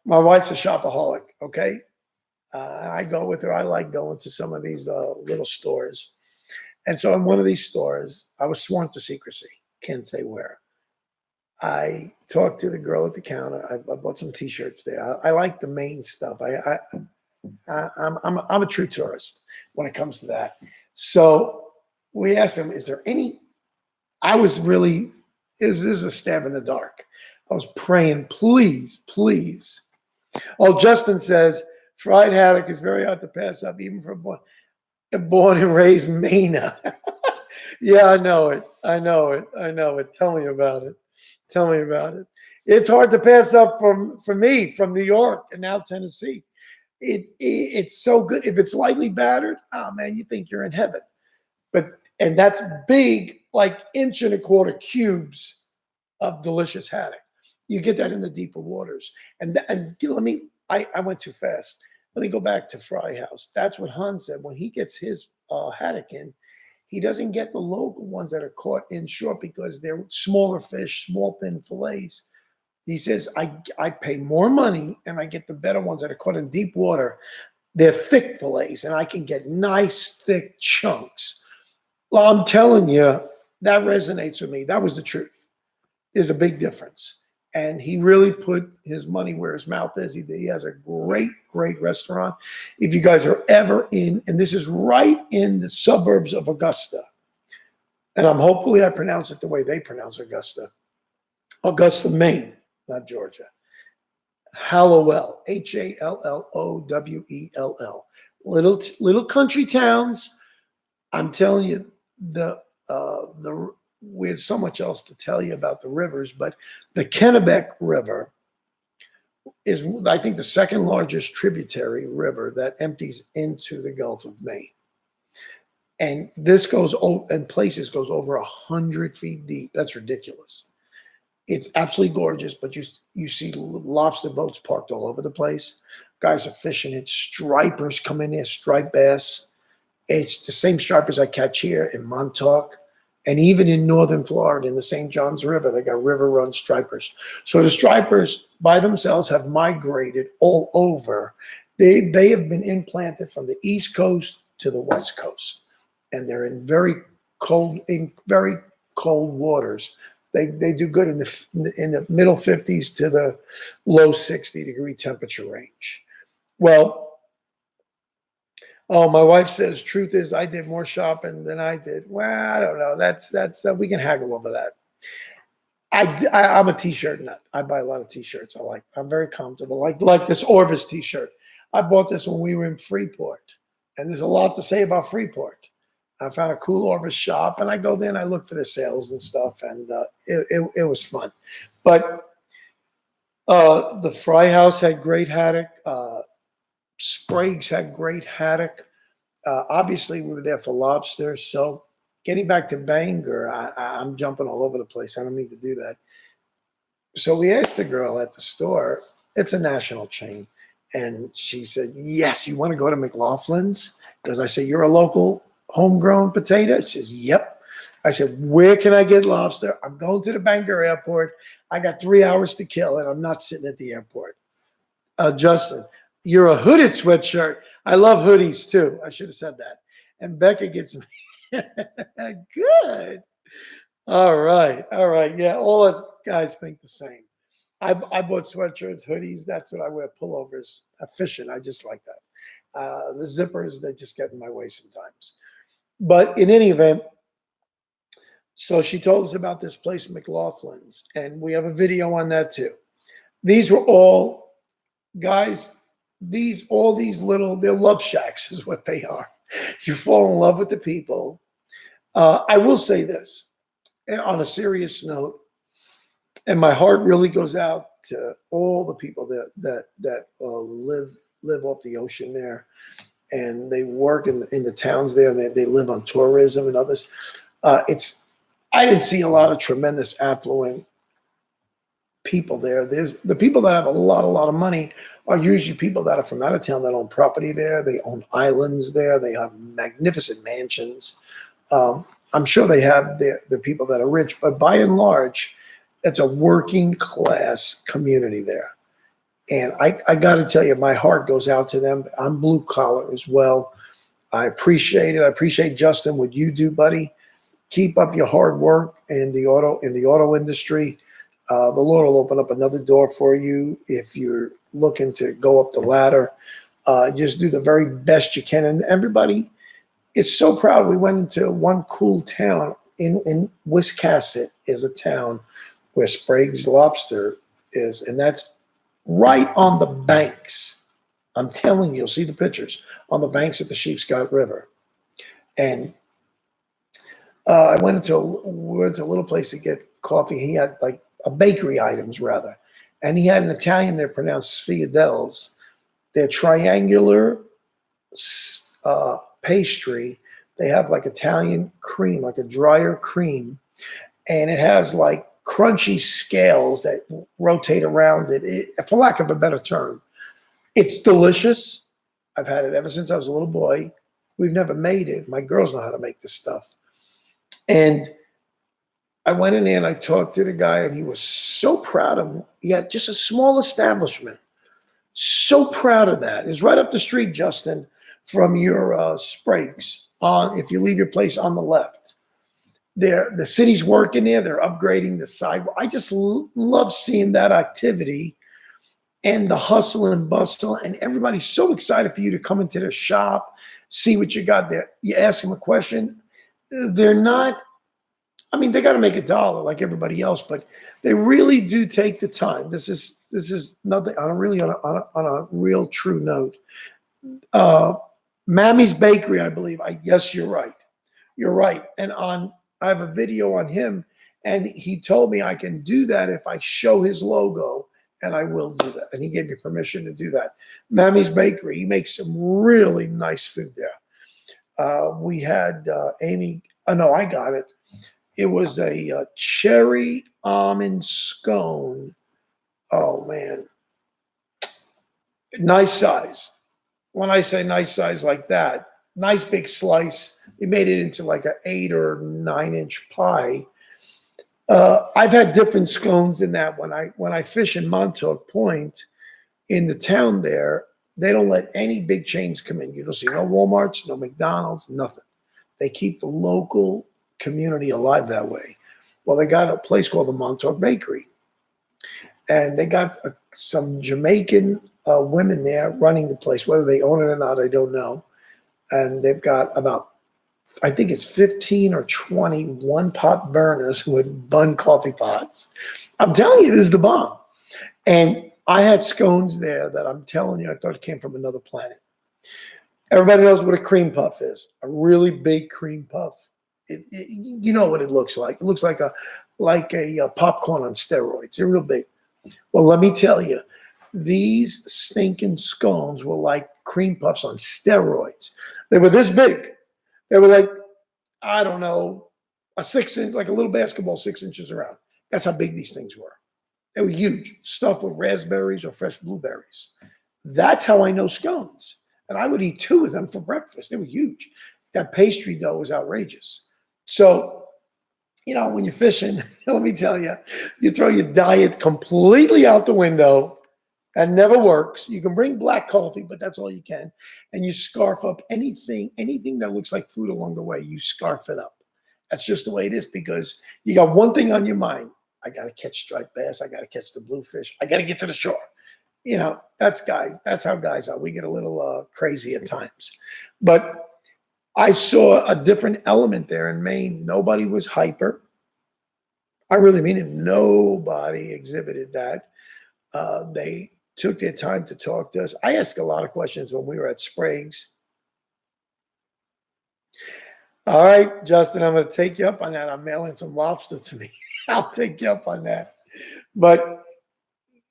Speaker 1: wife's a shopaholic, okay? I go with her. I like going to some of these little stores. And so in one of these stores, I was sworn to secrecy. Can't say where. I talked to the girl at the counter. I bought some T-shirts there. I like the Maine stuff. I'm a true tourist when it comes to that. So we asked him, is there any, this is a stab in the dark. I was praying, please, please. Oh, Justin says, fried haddock is very hard to pass up, even for a born and raised Mainer. Yeah, I know it. Tell me about it. It's hard to pass up for me from New York and now Tennessee. It's so good. If it's lightly battered, oh man, you think you're in heaven. And that's big, like 1.25 inch cubes of delicious haddock. You get that in the deeper waters. And I went too fast. Let me go back to Fry House. That's what Han said. When he gets his haddock in, he doesn't get the local ones that are caught inshore because they're smaller fish, small, thin fillets. He says, I pay more money and I get the better ones that are caught in deep water. They're thick fillets and I can get nice, thick chunks. Well, I'm telling you, that resonates with me. That was the truth. There's a big difference. And he really put his money where his mouth is. He has a great, great restaurant. If you guys are ever in, and this is right in the suburbs of Augusta, and hopefully I pronounce it the way they pronounce Augusta, Maine, not Georgia. Hallowell, Hallowell. Little country towns. I'm telling you, we have so much else to tell you about the rivers, but the Kennebec River is, I think, the second largest tributary river that empties into the Gulf of Maine. And this goes goes over 100 feet deep. That's ridiculous. It's absolutely gorgeous, but you see lobster boats parked all over the place. Guys are fishing it. Stripers come in there, striped bass. It's the same stripers I catch here in Montauk. And even in northern Florida, in the St. Johns River, they got river run stripers. So the stripers by themselves have migrated all over. They have been implanted from the East Coast to the West Coast. And they're in very cold waters. They do good in the middle 50s to the low 60-degree temperature range. Well, oh, my wife says, truth is, I did more shopping than I did. Well, I don't know. That's we can haggle over that. I'm a t-shirt nut. I buy a lot of t-shirts. I'm very comfortable. Like this Orvis t-shirt. I bought this when we were in Freeport, and there's a lot to say about Freeport. I found a cool Orvis shop, and I go there and I look for the sales and stuff, and it was fun. But the Fry House had great haddock. Sprague's had great haddock. Obviously, we were there for lobster. So getting back to Bangor, I'm jumping all over the place. I don't need to do that. So we asked the girl at the store, it's a national chain. And she said, yes, you want to go to McLaughlin's? Because I said, you're a local homegrown potato? She says, yep. I said, where can I get lobster? I'm going to the Bangor airport. I got 3 hours to kill, and I'm not sitting at the airport. Justin, you're a hooded sweatshirt. I love hoodies too. I should have said that. And Becca gets me. Good. All right. Yeah, all us guys think the same. I bought sweatshirts, hoodies. That's what I wear. Pullovers. Fishing. I just like that. The zippers, they just get in my way sometimes. But in any event, so she told us about this place, McLaughlin's, and we have a video on that too. These were all guys. All these little, they're love shacks is what they are. You fall in love with the people. I will say this, and on a serious note, and my heart really goes out to all the people that live off the ocean there, and they work in the towns there, and they live on tourism and others. I didn't see a lot of tremendous affluent people there. There's the people that have a lot of money are usually people that are from out of town that own property there. They own islands there. They have magnificent mansions. I'm sure they have the people that are rich, but by and large, it's a working class community there. And I got to tell you, my heart goes out to them. I'm blue collar as well. I appreciate it. I appreciate, Justin, what you do, buddy. Keep up your hard work in the auto industry. The Lord will open up another door for you if you're looking to go up the ladder. Just do the very best you can. And everybody is so proud. We went into one cool town in Wiscasset is a town where Sprague's Lobster is, and that's right on the banks. I'm telling you, you'll see the pictures on the banks of the Sheepscot River. And we went to a little place to get coffee. He had like a bakery items rather. And he had an Italian there pronounced Sfiadel's. They're triangular pastry. They have like Italian cream, like a drier cream. And it has like crunchy scales that rotate around it, for lack of a better term. It's delicious. I've had it ever since I was a little boy. We've never made it. My girls know how to make this stuff. And I went in there and I talked to the guy, and he was so proud of me. He had just a small establishment. So proud of that. It's right up the street, Justin, from your Sprague's. If you leave your place on the left. the city's working there. They're upgrading the sidewalk. I just love seeing that activity and the hustle and bustle, and everybody's so excited for you to come into their shop, see what you got there. You ask them a question. They're not, I mean, they got to make a dollar like everybody else, but they really do take the time. This is nothing on a really on a real true note. Mammy's Bakery, I believe. Yes, you're right. You're right. And I have a video on him, and he told me I can do that if I show his logo, and I will do that. And he gave me permission to do that. Mammy's Bakery. He makes some really nice food there. We had Amy. Oh no, I got it. It was a cherry almond scone. Oh man, nice size. When I say nice size like that, nice big slice. We made it into like an 8 or 9-inch pie. I've had different scones than that. When I fish in Montauk Point, in the town there, they don't let any big chains come in. You don't see no Walmarts, no McDonald's, nothing. They keep the local community alive that way. Well, they got a place called the Montauk Bakery, and they got some Jamaican women there running the place. Whether they own it or not, I don't know. And they've got about, I think it's 15 or 20 one-pot burners with bun coffee pots. I'm telling you, this is the bomb. And I had scones there that I'm telling you, I thought it came from another planet. Everybody knows what a cream puff is, a really big cream puff. You know what it looks like. It looks like a popcorn on steroids. They're real big. Well, let me tell you, these stinking scones were like cream puffs on steroids. They were this big. They were like, I don't know, a 6-inch, like a little basketball 6 inches around. That's how big these things were. They were huge, stuffed with raspberries or fresh blueberries. That's how I know scones. And I would eat 2 of them for breakfast. They were huge. That pastry dough was outrageous. So, you know, when you're fishing, let me tell you, you throw your diet completely out the window. That never works. You can bring black coffee, but that's all you can. And you scarf up anything that looks like food along the way, you scarf it up. That's just the way it is, because you got one thing on your mind. I got to catch striped bass. I got to catch the bluefish. I got to get to the shore. You know, that's how guys are. We get a little crazy at times. But I saw a different element there in Maine. Nobody was hyper. I really mean it. Nobody exhibited that. They took their time to talk to us. I asked a lot of questions when we were at Sprague's. All right, Justin, I'm going to take you up on that. I'm mailing some lobster to me. I'll take you up on that. But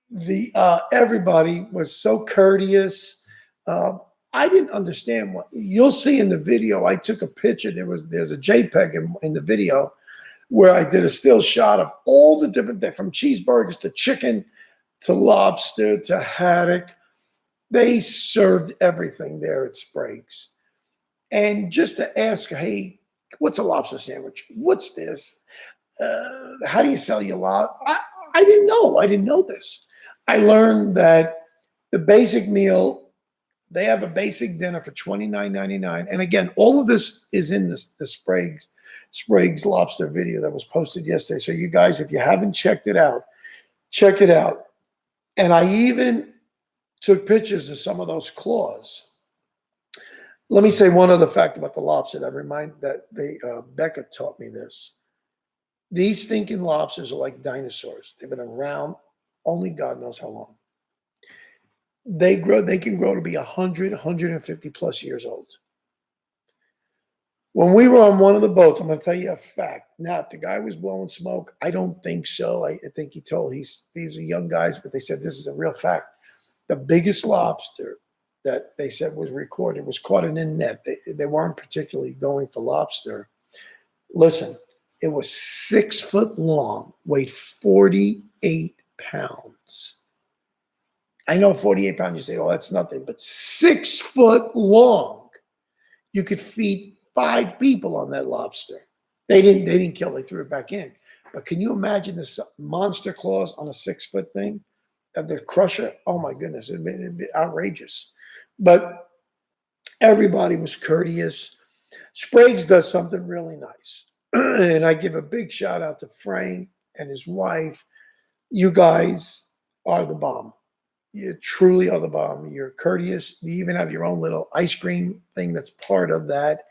Speaker 1: the everybody was so courteous. I didn't understand what you'll see in the video. I took a picture. There's a JPEG in the video where I did a still shot of all the different things, from cheeseburgers to chicken to lobster to haddock. They served everything there at Sprague's. And just to ask, hey, what's a lobster sandwich? What's this? How do you sell your lobster? I didn't know. I didn't know this. I learned that the basic meal, they have a basic dinner for $29.99. And again, all of this is in the Sprague's lobster video that was posted yesterday. So you guys, if you haven't checked it out, check it out. And I even took pictures of some of those claws. Let me say one other fact about the lobster that Becca taught me this. These stinking lobsters are like dinosaurs. They've been around only God knows how long. They can grow to be 100, 150 plus years old. When we were on one of the boats, I'm going to tell you a fact. Now, if the guy was blowing smoke, I don't think so. I think these are young guys, but they said this is a real fact. The biggest lobster that they said was recorded was caught in a net. They weren't particularly going for lobster. Listen, it was 6 foot long, weighed 48 pounds. I know 48 pounds, you say, oh, that's nothing, but 6 foot long. You could feed 5 people on that lobster. They didn't kill, they threw it back in. But can you imagine this monster claws on a 6 foot thing? The crusher, oh my goodness, it'd be outrageous. But everybody was courteous. Sprague's does something really nice. And I give a big shout out to Frank and his wife. You guys are the bomb. You truly are the bomb. You're courteous. You even have your own little ice cream thing that's part of that.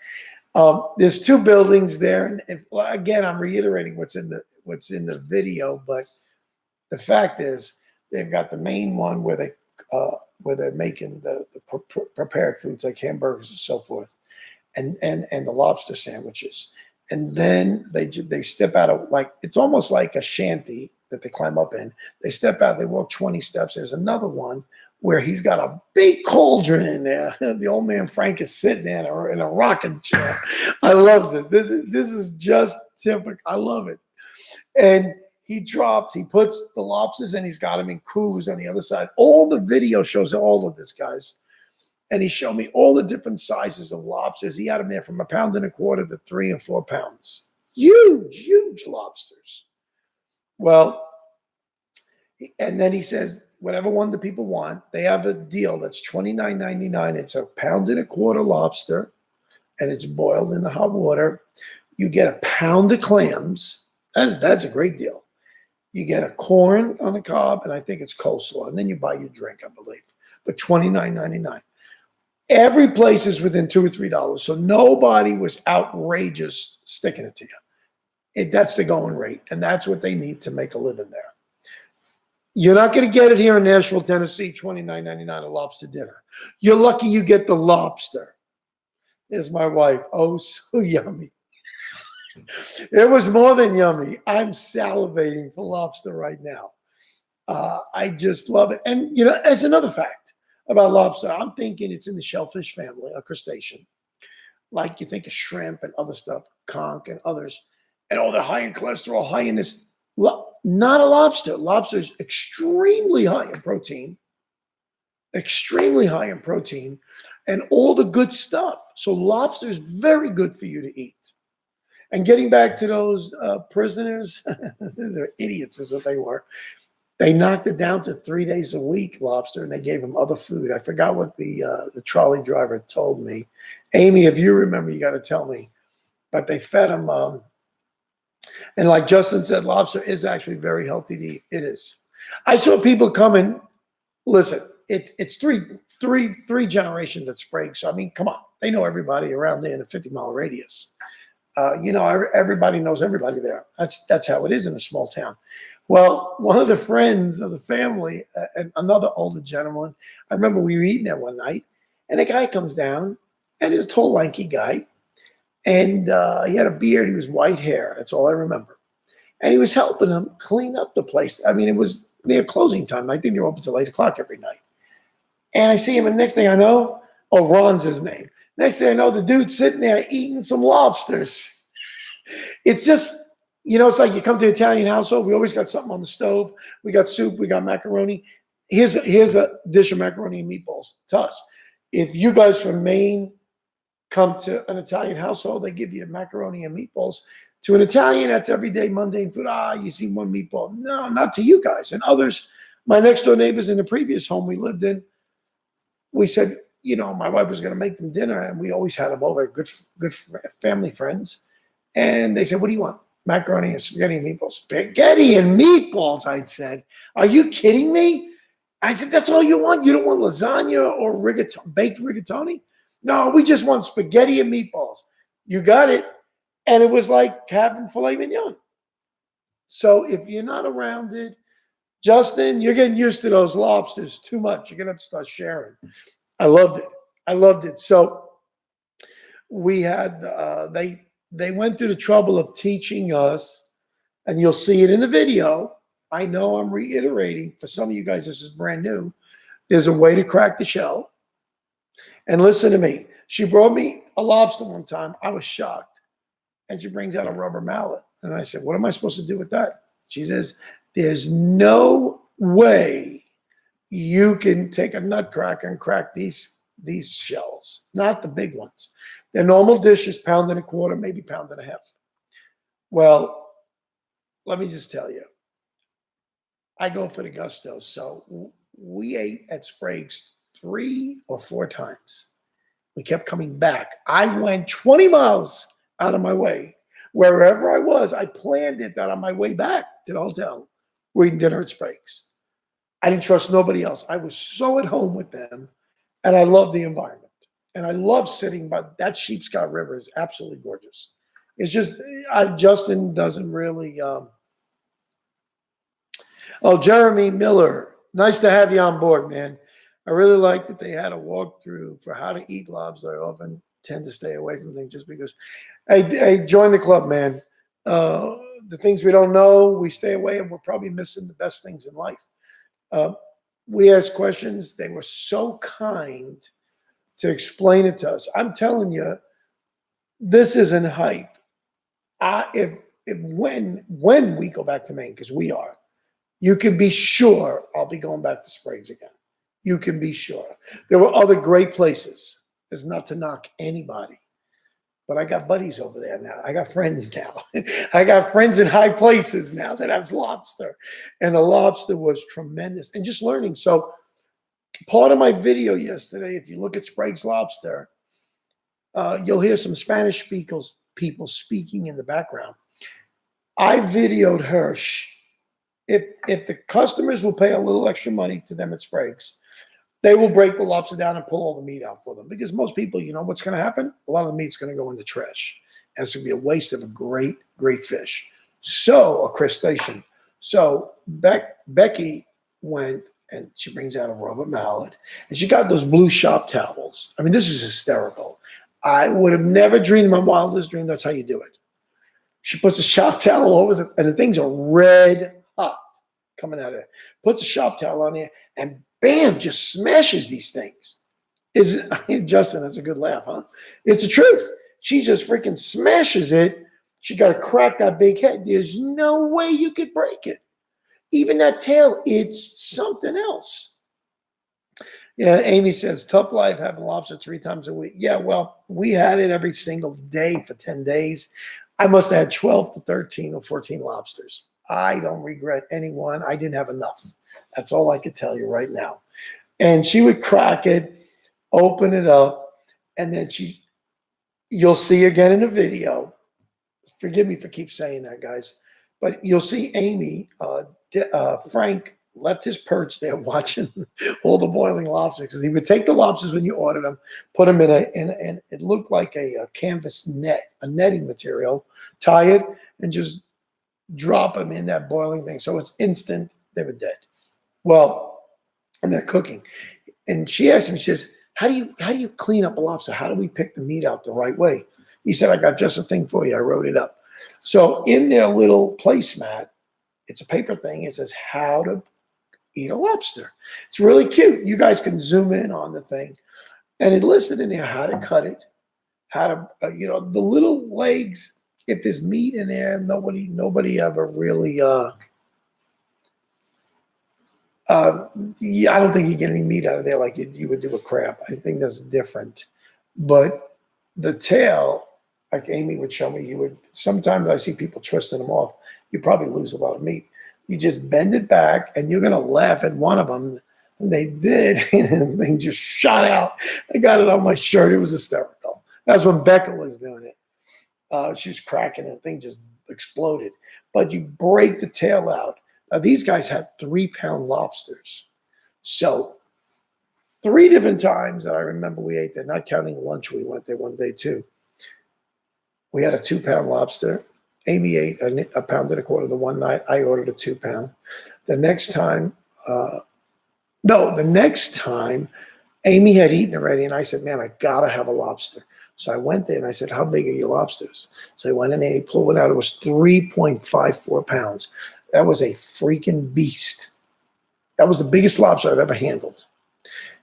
Speaker 1: There's two buildings there, and well, again, I'm reiterating what's in the video, but the fact is, they've got the main one where they're making the prepared foods like hamburgers and so forth, and the lobster sandwiches. And then they step out of, like, it's almost like a shanty that they climb up in. They step out, they walk 20 steps. There's another one where he's got a big cauldron in there. The old man Frank is sitting there in a rocking chair. I love it. This is just typical. I love it. And he puts the lobsters, and he's got them in coolers on the other side. All the video shows all of this, guys. And he showed me all the different sizes of lobsters. He had them there from 1.25 pounds to 3 and 4 pounds. Huge, huge lobsters. Well, and then he says, whatever one the people want, they have a deal that's $29.99. It's 1.25 pounds lobster, and it's boiled in the hot water. You get 1 pound of clams. That's a great deal. You get a corn on the cob, and I think it's coleslaw, and then you buy your drink, I believe. But $29.99. Every place is within $2 or $3, so nobody was outrageous sticking it to you. That's the going rate, and that's what they need to make a living there. You're not going to get it here in Nashville, Tennessee, $29.99 a lobster dinner. You're lucky you get the lobster. There's my wife. Oh, so yummy. It was more than yummy. I'm salivating for lobster right now. I just love it. And, as another fact about lobster, I'm thinking it's in the shellfish family, a crustacean. Like you think of shrimp and other stuff, conch and others. And they're high in cholesterol, high in this. Not a lobster. Lobster is extremely high in protein. Extremely high in protein. And all the good stuff. So lobster is very good for you to eat. And getting back to those prisoners, they're idiots is what they were. They knocked it down to 3 days a week, lobster, and they gave them other food. I forgot what the trolley driver told me. Amy, if you remember, you got to tell me. But they fed them. And like Justin said, lobster is actually very healthy to eat. It is. I saw people coming. Listen, it's three generations at Sprague. So, I mean, come on. They know everybody around there in a 50-mile radius. Everybody knows everybody there. That's how it is in a small town. Well, one of the friends of the family, and another older gentleman, I remember we were eating there one night, and a guy comes down, and he's a tall, lanky guy, and he had a beard. He was white hair. That's all I remember. And he was helping them clean up the place. I mean, it was their closing time. I think they were open till 8 o'clock every night. And I see him, and next thing I know, Ron's his name. Next thing I know, the dude's sitting there eating some lobsters. It's just, it's like you come to an Italian household. We always got something on the stove. We got soup. We got macaroni. Here's a dish of macaroni and meatballs to us. If you guys from Maine come to an Italian household, they give you macaroni and meatballs. To an Italian, that's everyday mundane food. You see one meatball. No, not to you guys. And others, my next door neighbors in the previous home we lived in, we said, my wife was going to make them dinner, and we always had them over, good family friends. And they said, what do you want? Macaroni and spaghetti and meatballs. Spaghetti and meatballs, I said. Are you kidding me? I said, that's all you want? You don't want lasagna or baked rigatoni? No, we just want spaghetti and meatballs. You got it. And it was like having filet mignon. So if you're not around it, Justin, you're getting used to those lobsters too much. You're going to have to start sharing. I loved it. So we had, they went through the trouble of teaching us, and you'll see it in the video. I know I'm reiterating. For some of you guys, this is brand new. There's a way to crack the shell. And listen to me. She brought me a lobster one time. I was shocked. And she brings out a rubber mallet. And I said, what am I supposed to do with that? She says, there's no way you can take a nutcracker and crack these shells, not the big ones. Their normal dish is 1.25 pounds, maybe 1.5 pounds. Well, let me just tell you, I go for the gusto. So we ate at Sprague's 3 or 4 times. We kept coming back. I went 20 miles out of my way. wherever I was, I planned it that on my way back to the hotel, we're eating dinner at Sprague's. I didn't trust nobody else. I was so at home with them, and I love the environment. And I love sitting by that Sheepscot River is absolutely gorgeous. It's just Justin doesn't really. Oh, Jeremy Miller, nice to have you on board, man. I really like that they had a walkthrough for how to eat lobster. I often tend to stay away from things just because. Hey, join the club, man. The things we don't know, we stay away, and we're probably missing the best things in life. We asked questions. They were so kind to explain it to us. I'm telling you, this isn't hype. If when we go back to Maine, because we are, you can be sure I'll be going back to Sprague's again. You can be sure. There were other great places. It's not to knock anybody. But I got buddies over there now. I got friends now. I got friends in high places now that have lobster. And the lobster was tremendous. And just learning. So part of my video yesterday, if you look at Sprague's Lobster, you'll hear some Spanish people speaking in the background. I videoed her. If the customers will pay a little extra money to them at Sprague's, they will break the lobster down and pull all the meat out for them. Because most people, you know what's going to happen? A lot of the meat's going to go in the trash. And it's going to be a waste of a great, great fish. So, a crustacean. So, Becky went and she brings out a rubber mallet. And she got those blue shop towels. I mean, this is hysterical. I would have never dreamed in my wildest dream that's how you do it. She puts a shop towel over them, and the things are red hot coming out of it. Puts a shop towel on there, and bam, just smashes these things. Justin, that's a good laugh, huh? It's the truth. She just freaking smashes it. She got to crack that big head. There's no way you could break it. Even that tail, it's something else. Yeah, Amy says, tough life having lobster 3 times a week. Yeah, well, we had it every single day for 10 days. I must have had 12 to 13 or 14 lobsters. I don't regret any one. I didn't have enough. That's all I could tell you right now. And she would crack it, open it up, and then you'll see again in the video. Forgive me for keep saying that, guys. But you'll see Amy, Frank left his perch there watching all the boiling lobsters. Because he would take the lobsters when you ordered them, put them in it looked like a canvas net, a netting material, tie it, and just drop them in that boiling thing. So it's instant, they were dead. Well, and they're cooking. And she asked me, she says, how do you clean up a lobster? How do we pick the meat out the right way? He said, I got just a thing for you. I wrote it up. So in their little placemat, it's a paper thing. It says how to eat a lobster. It's really cute. You guys can zoom in on the thing. And it listed in there how to cut it, how to, the little legs. If there's meat in there, nobody ever really, I don't think you get any meat out of there like you would do a crab. I think that's different. But the tail, like Amy would show me, sometimes I see people twisting them off. You probably lose a lot of meat. You just bend it back, and you're going to laugh at one of them. And they did, and the thing just shot out. I got it on my shirt. It was hysterical. That's when Becca was doing it. She was cracking, and the thing just exploded. But you break the tail out. Now, these guys had 3-pound lobsters. So 3 different times that I remember we ate there, not counting lunch, we went there one day too. We had a 2-pound lobster. Amy ate a 1.25 pounds the one night. I ordered a 2-pound. The next time, Amy had eaten already, and I said, man, I got to have a lobster. So I went there, and I said, how big are your lobsters? So I went in there, and he pulled one out. It was 3.54 pounds. That was a freaking beast. That was the biggest lobster I've ever handled.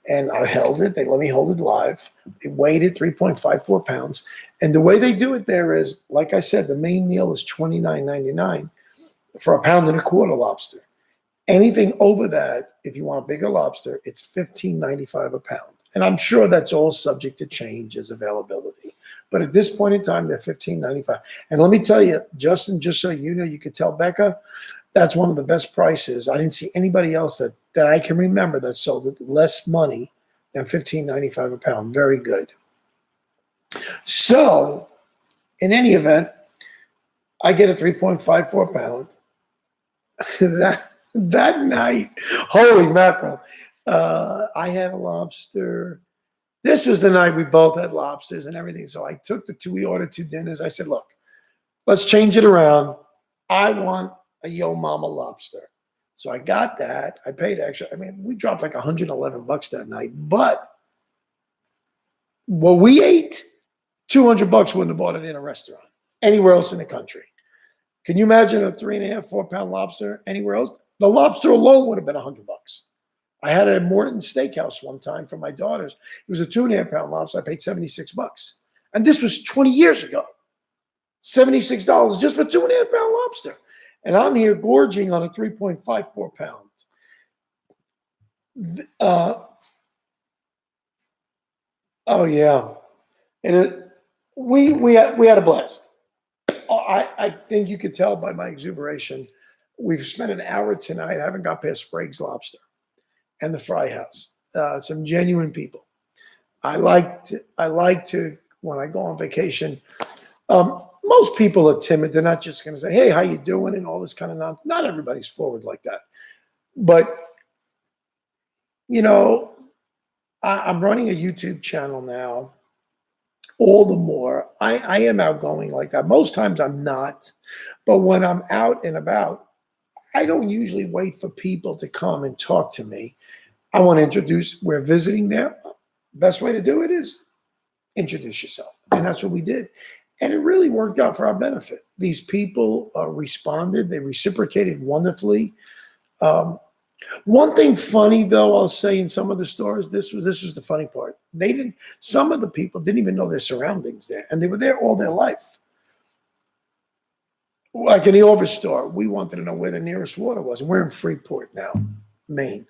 Speaker 1: And I held it. They let me hold it live. They weighed it 3.54 pounds. And the way they do it there is, like I said, the main meal is $29.99 for 1.25 pounds lobster. Anything over that, if you want a bigger lobster, it's $15.95 a pound. And I'm sure that's all subject to change as availability. But at this point in time, they're $15.95. And let me tell you, Justin, just so you know, you could tell Becca, that's one of the best prices. I didn't see anybody else that I can remember that sold it less money than $15.95 a pound. Very good. So, in any event, I get a 3.54 pound. that night, holy mackerel! I had a lobster. This was the night we both had lobsters and everything. So I took the two. We ordered two dinners. I said, "Look, let's change it around. I want a Yo Mama lobster." So I got that. I paid extra. I mean, we dropped like $111 that night. But what we ate, $200 wouldn't have bought it in a restaurant anywhere else in the country. Can you imagine a 3.5, 4 pound lobster anywhere else? The lobster alone would have been $100. I had it at Morton Steakhouse one time for my daughters. It was a 2.5 pound lobster. I paid $76. And this was 20 years ago. $76 just for 2.5 pound lobster. And I'm here gorging on a 3.54 pound. Oh yeah. And we had a blast. I think you could tell by my exuberation. We've spent an hour tonight. I haven't got past Sprague's Lobster and the Fry House. Some genuine people. I like to when I go on vacation. Most people are timid. They're not just going to say, "Hey, how you doing?" and all this kind of nonsense. Not everybody's forward like that. But you know, I'm running a YouTube channel now. All the more, I am outgoing like that. Most times I'm not, but when I'm out and about, I don't usually wait for people to come and talk to me. I want to introduce. We're visiting there. Best way to do it is introduce yourself, and that's what we did. And it really worked out for our benefit. These people responded. They reciprocated wonderfully. One thing funny though, I'll say in some of the stores, this was the funny part. Some of the people didn't even know their surroundings there, and they were there all their life. Like in the Orvis store, we wanted to know where the nearest water was. And we're in Freeport now, Maine.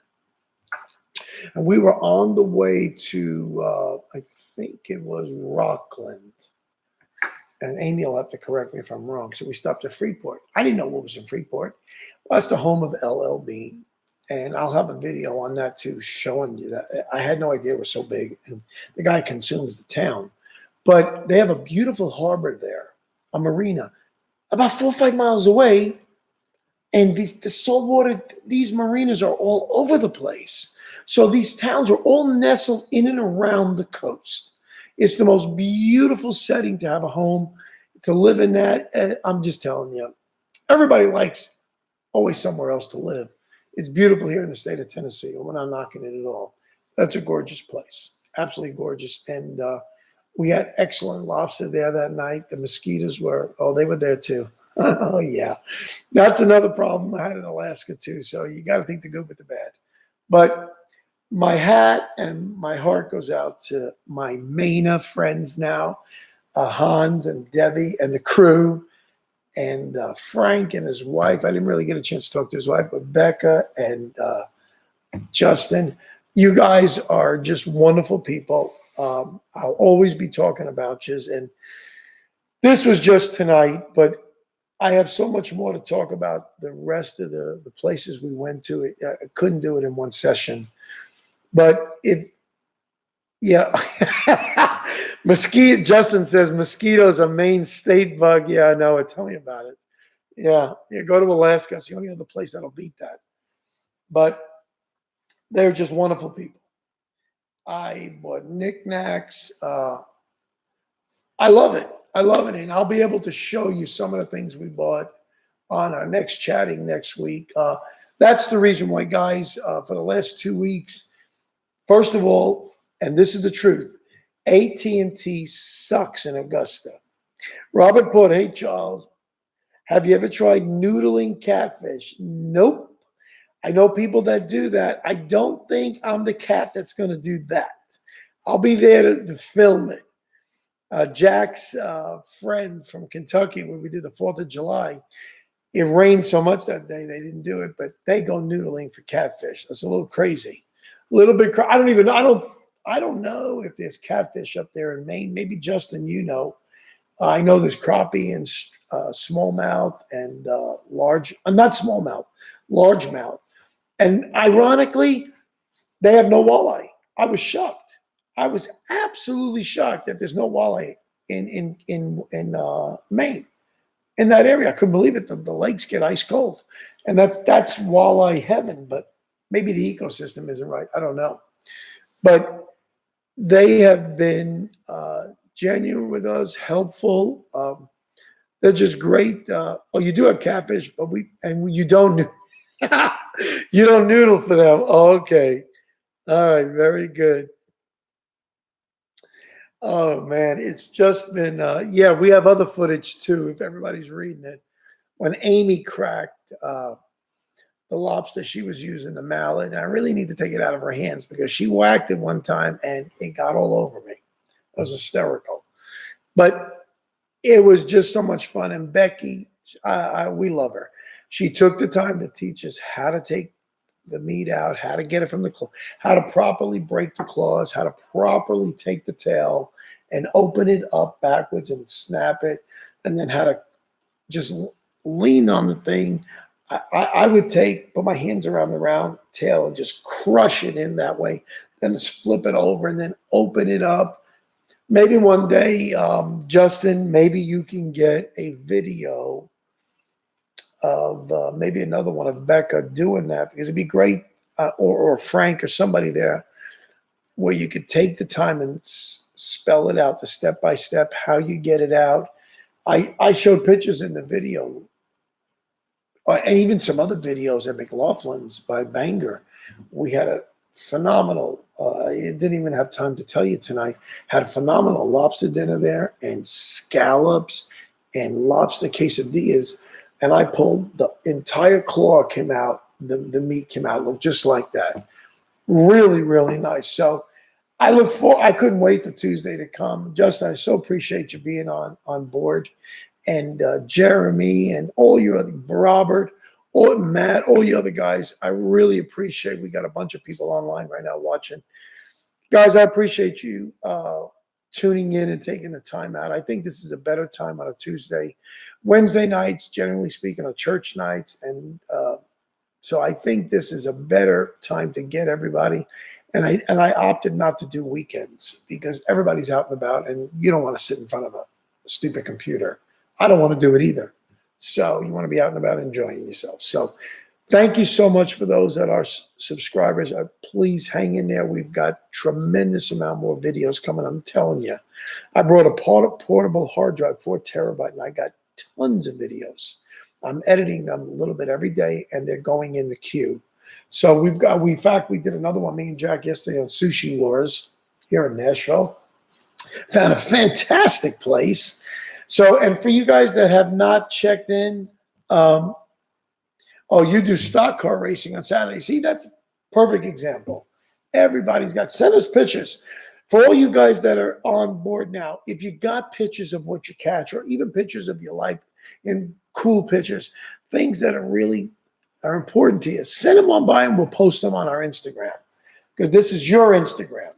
Speaker 1: And we were on the way to, I think it was Rockland. And Amy will have to correct me if I'm wrong. So we stopped at Freeport. I didn't know what was in Freeport. Well, that's the home of LL Bean. And I'll have a video on that too, showing you that. I had no idea it was so big. And the guy consumes the town. But they have a beautiful harbor there, a marina, about 4 or 5 miles away. And the saltwater, these marinas are all over the place. So these towns are all nestled in and around the coast. It's the most beautiful setting to have a home, to live in that. I'm just telling you, everybody likes always somewhere else to live. It's beautiful here in the state of Tennessee. We're not knocking it at all. That's a gorgeous place, absolutely gorgeous. And we had excellent lobster there that night. The mosquitoes they were there too. Oh yeah, that's another problem I had in Alaska too. So you got to think the good with the bad. But my hat and my heart goes out to my Maina friends now, Hans and Debbie and the crew, and Frank and his wife. I didn't really get a chance to talk to his wife, but Becca and Justin. You guys are just wonderful people. I'll always be talking about you. And this was just tonight, but I have so much more to talk about the rest of the places we went to. I couldn't do it in one session. But Justin says mosquitoes are Maine state bug. Yeah, I know it. Tell me about it. Yeah, go to Alaska. It's the only other place that'll beat that. But they're just wonderful people. I bought knickknacks. I love it. I love it. And I'll be able to show you some of the things we bought on our next chatting next week. That's the reason why, guys, for the last 2 weeks, first of all, and this is the truth, AT&T sucks in Augusta. Robert Port, hey, Charles, have you ever tried noodling catfish? Nope. I know people that do that. I don't think I'm the cat that's going to do that. I'll be there to film it. Jack's friend from Kentucky, when we did the 4th of July, it rained so much that day they didn't do it, but they go noodling for catfish. That's a little crazy. A little bit. I don't even know. I don't know if there's catfish up there in Maine. Maybe Justin, you know. I know there's crappie and smallmouth and not smallmouth, largemouth. And ironically, they have no walleye. I was shocked. I was absolutely shocked that there's no walleye in Maine. in that area. I couldn't believe it. The lakes get ice cold, and that's walleye heaven. But maybe the ecosystem isn't right. I don't know. But they have been genuine with us, helpful. They're just great. Oh, you do have catfish, but you don't you don't noodle for them. Oh, okay, all right, very good. Oh man, it's just been yeah. We have other footage too. If everybody's reading it, when Amy cracked the lobster she was using, the mallet, and I really need to take it out of her hands because she whacked it one time and it got all over me. It was hysterical, but it was just so much fun. And Becky, we love her. She took the time to teach us how to take the meat out, how to get it from the claw, how to properly break the claws, how to properly take the tail and open it up backwards and snap it, and then how to just lean on the thing. I would put my hands around the round tail and just crush it in that way, then just flip it over and then open it up. Maybe one day, Justin, maybe you can get a video of maybe another one of Becca doing that, because it'd be great, or Frank or somebody there, where you could take the time and spell it out, the step by step, how you get it out. I showed pictures in the video, and even some other videos at McLaughlin's by Banger. We had a phenomenal, I didn't even have time to tell you tonight, had a phenomenal lobster dinner there, and scallops and lobster quesadillas. And I pulled the entire claw came out, the meat came out, looked just like that. Really, really nice. So I couldn't wait for Tuesday to come. Justin, I so appreciate you being on board. And Jeremy and all your other, Robert, or Matt, all you other guys, I really appreciate. We got a bunch of people online right now watching. Guys, I appreciate you tuning in and taking the time out. I think this is a better time on a Tuesday. Wednesday nights, generally speaking, are church nights. And so I think this is a better time to get everybody. And I opted not to do weekends because everybody's out and about and you don't want to sit in front of a stupid computer. I don't want to do it either. So you want to be out and about enjoying yourself. So thank you so much for those that are subscribers. Please hang in there. We've got tremendous amount more videos coming. I'm telling you. I brought a portable hard drive, 4 terabyte, and I got tons of videos. I'm editing them a little bit every day, and they're going in the queue. So in fact, we did another one, me and Jack, yesterday on Sushi Wars here in Nashville. Found a fantastic place. So, and for you guys that have not checked in, oh, you do stock car racing on Saturday. See, that's a perfect example. Send us pictures. For all you guys that are on board now, if you got pictures of what you catch or even pictures of your life in cool pictures, things that are important to you, send them on by and we'll post them on our Instagram, because this is your Instagram.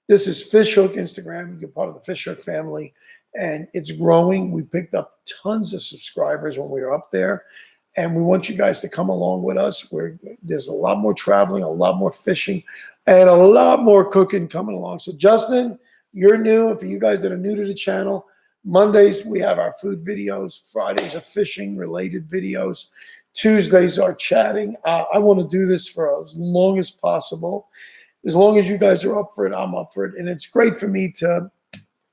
Speaker 1: This is Fishhook Instagram. You're part of the Fishhook family, and it's growing. We picked up tons of subscribers when we were up there, and we want you guys to come along with us. There's a lot more traveling, a lot more fishing, and a lot more cooking coming along. So Justin, you're new. And for you guys that are new to the channel, Mondays we have our food videos. Fridays are fishing related videos. Tuesdays are chatting. I want to do this for as long as possible. As long as you guys are up for it, I'm up for it. And it's great for me to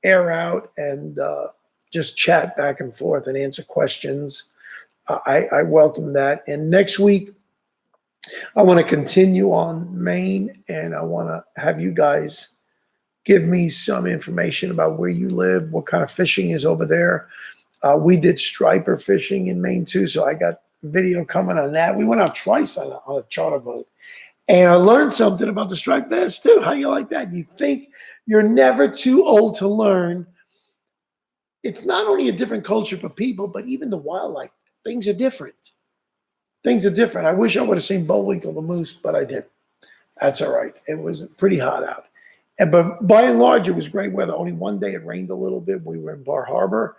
Speaker 1: air out and just chat back and forth and answer questions. I welcome that. And next week, I want to continue on Maine, and I want to have you guys give me some information about where you live, what kind of fishing is over there. We did striper fishing in Maine too, so I got video coming on that. We went out twice on a charter boat. And I learned something about the striped bass too. How you like that? You think you're never too old to learn. It's not only a different culture for people, but even the wildlife. Things are different. Things are different. I wish I would have seen Bullwinkle the moose, but I didn't. That's all right. It was pretty hot out. But by and large, it was great weather. Only one day it rained a little bit. We were in Bar Harbor,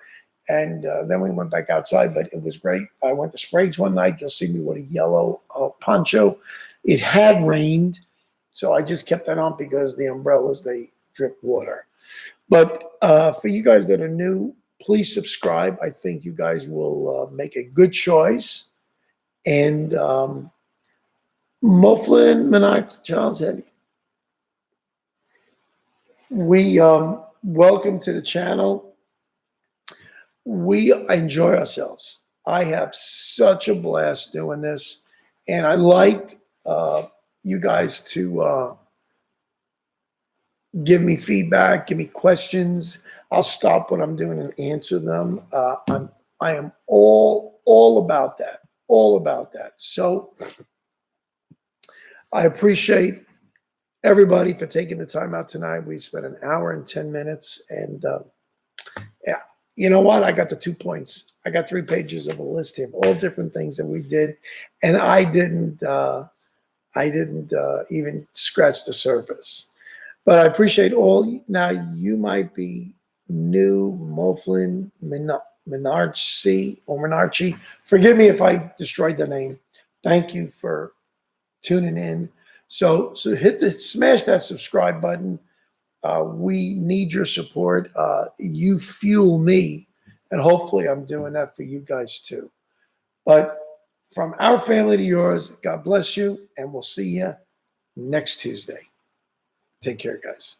Speaker 1: and then we went back outside, but it was great. I went to Sprague's one night. You'll see me with a yellow poncho. It had rained, so I just kept that on because the umbrellas, they drip water. But for you guys that are new, Please subscribe. I think you guys will make a good choice. And Mifflin, Monarch, Charles Heavy, we welcome to the channel. We enjoy ourselves. I have such a blast doing this, and I like you guys to give me feedback, give me questions. I'll stop what I'm doing and answer them. I am all about that, all about that. So I appreciate everybody for taking the time out tonight. We spent an hour and 10 minutes, and yeah, you know what? I got the 2 points. I got 3 pages of a list here of all different things that we did, and I didn't even scratch the surface. But I appreciate all. Now, you might be new, Mifflin, Menarche, or Menarche. Forgive me if I destroyed the name. Thank you for tuning in. So smash that subscribe button. We need your support. You fuel me, and hopefully I'm doing that for you guys too. But from our family to yours, God bless you, and we'll see you next Tuesday. Take care, guys.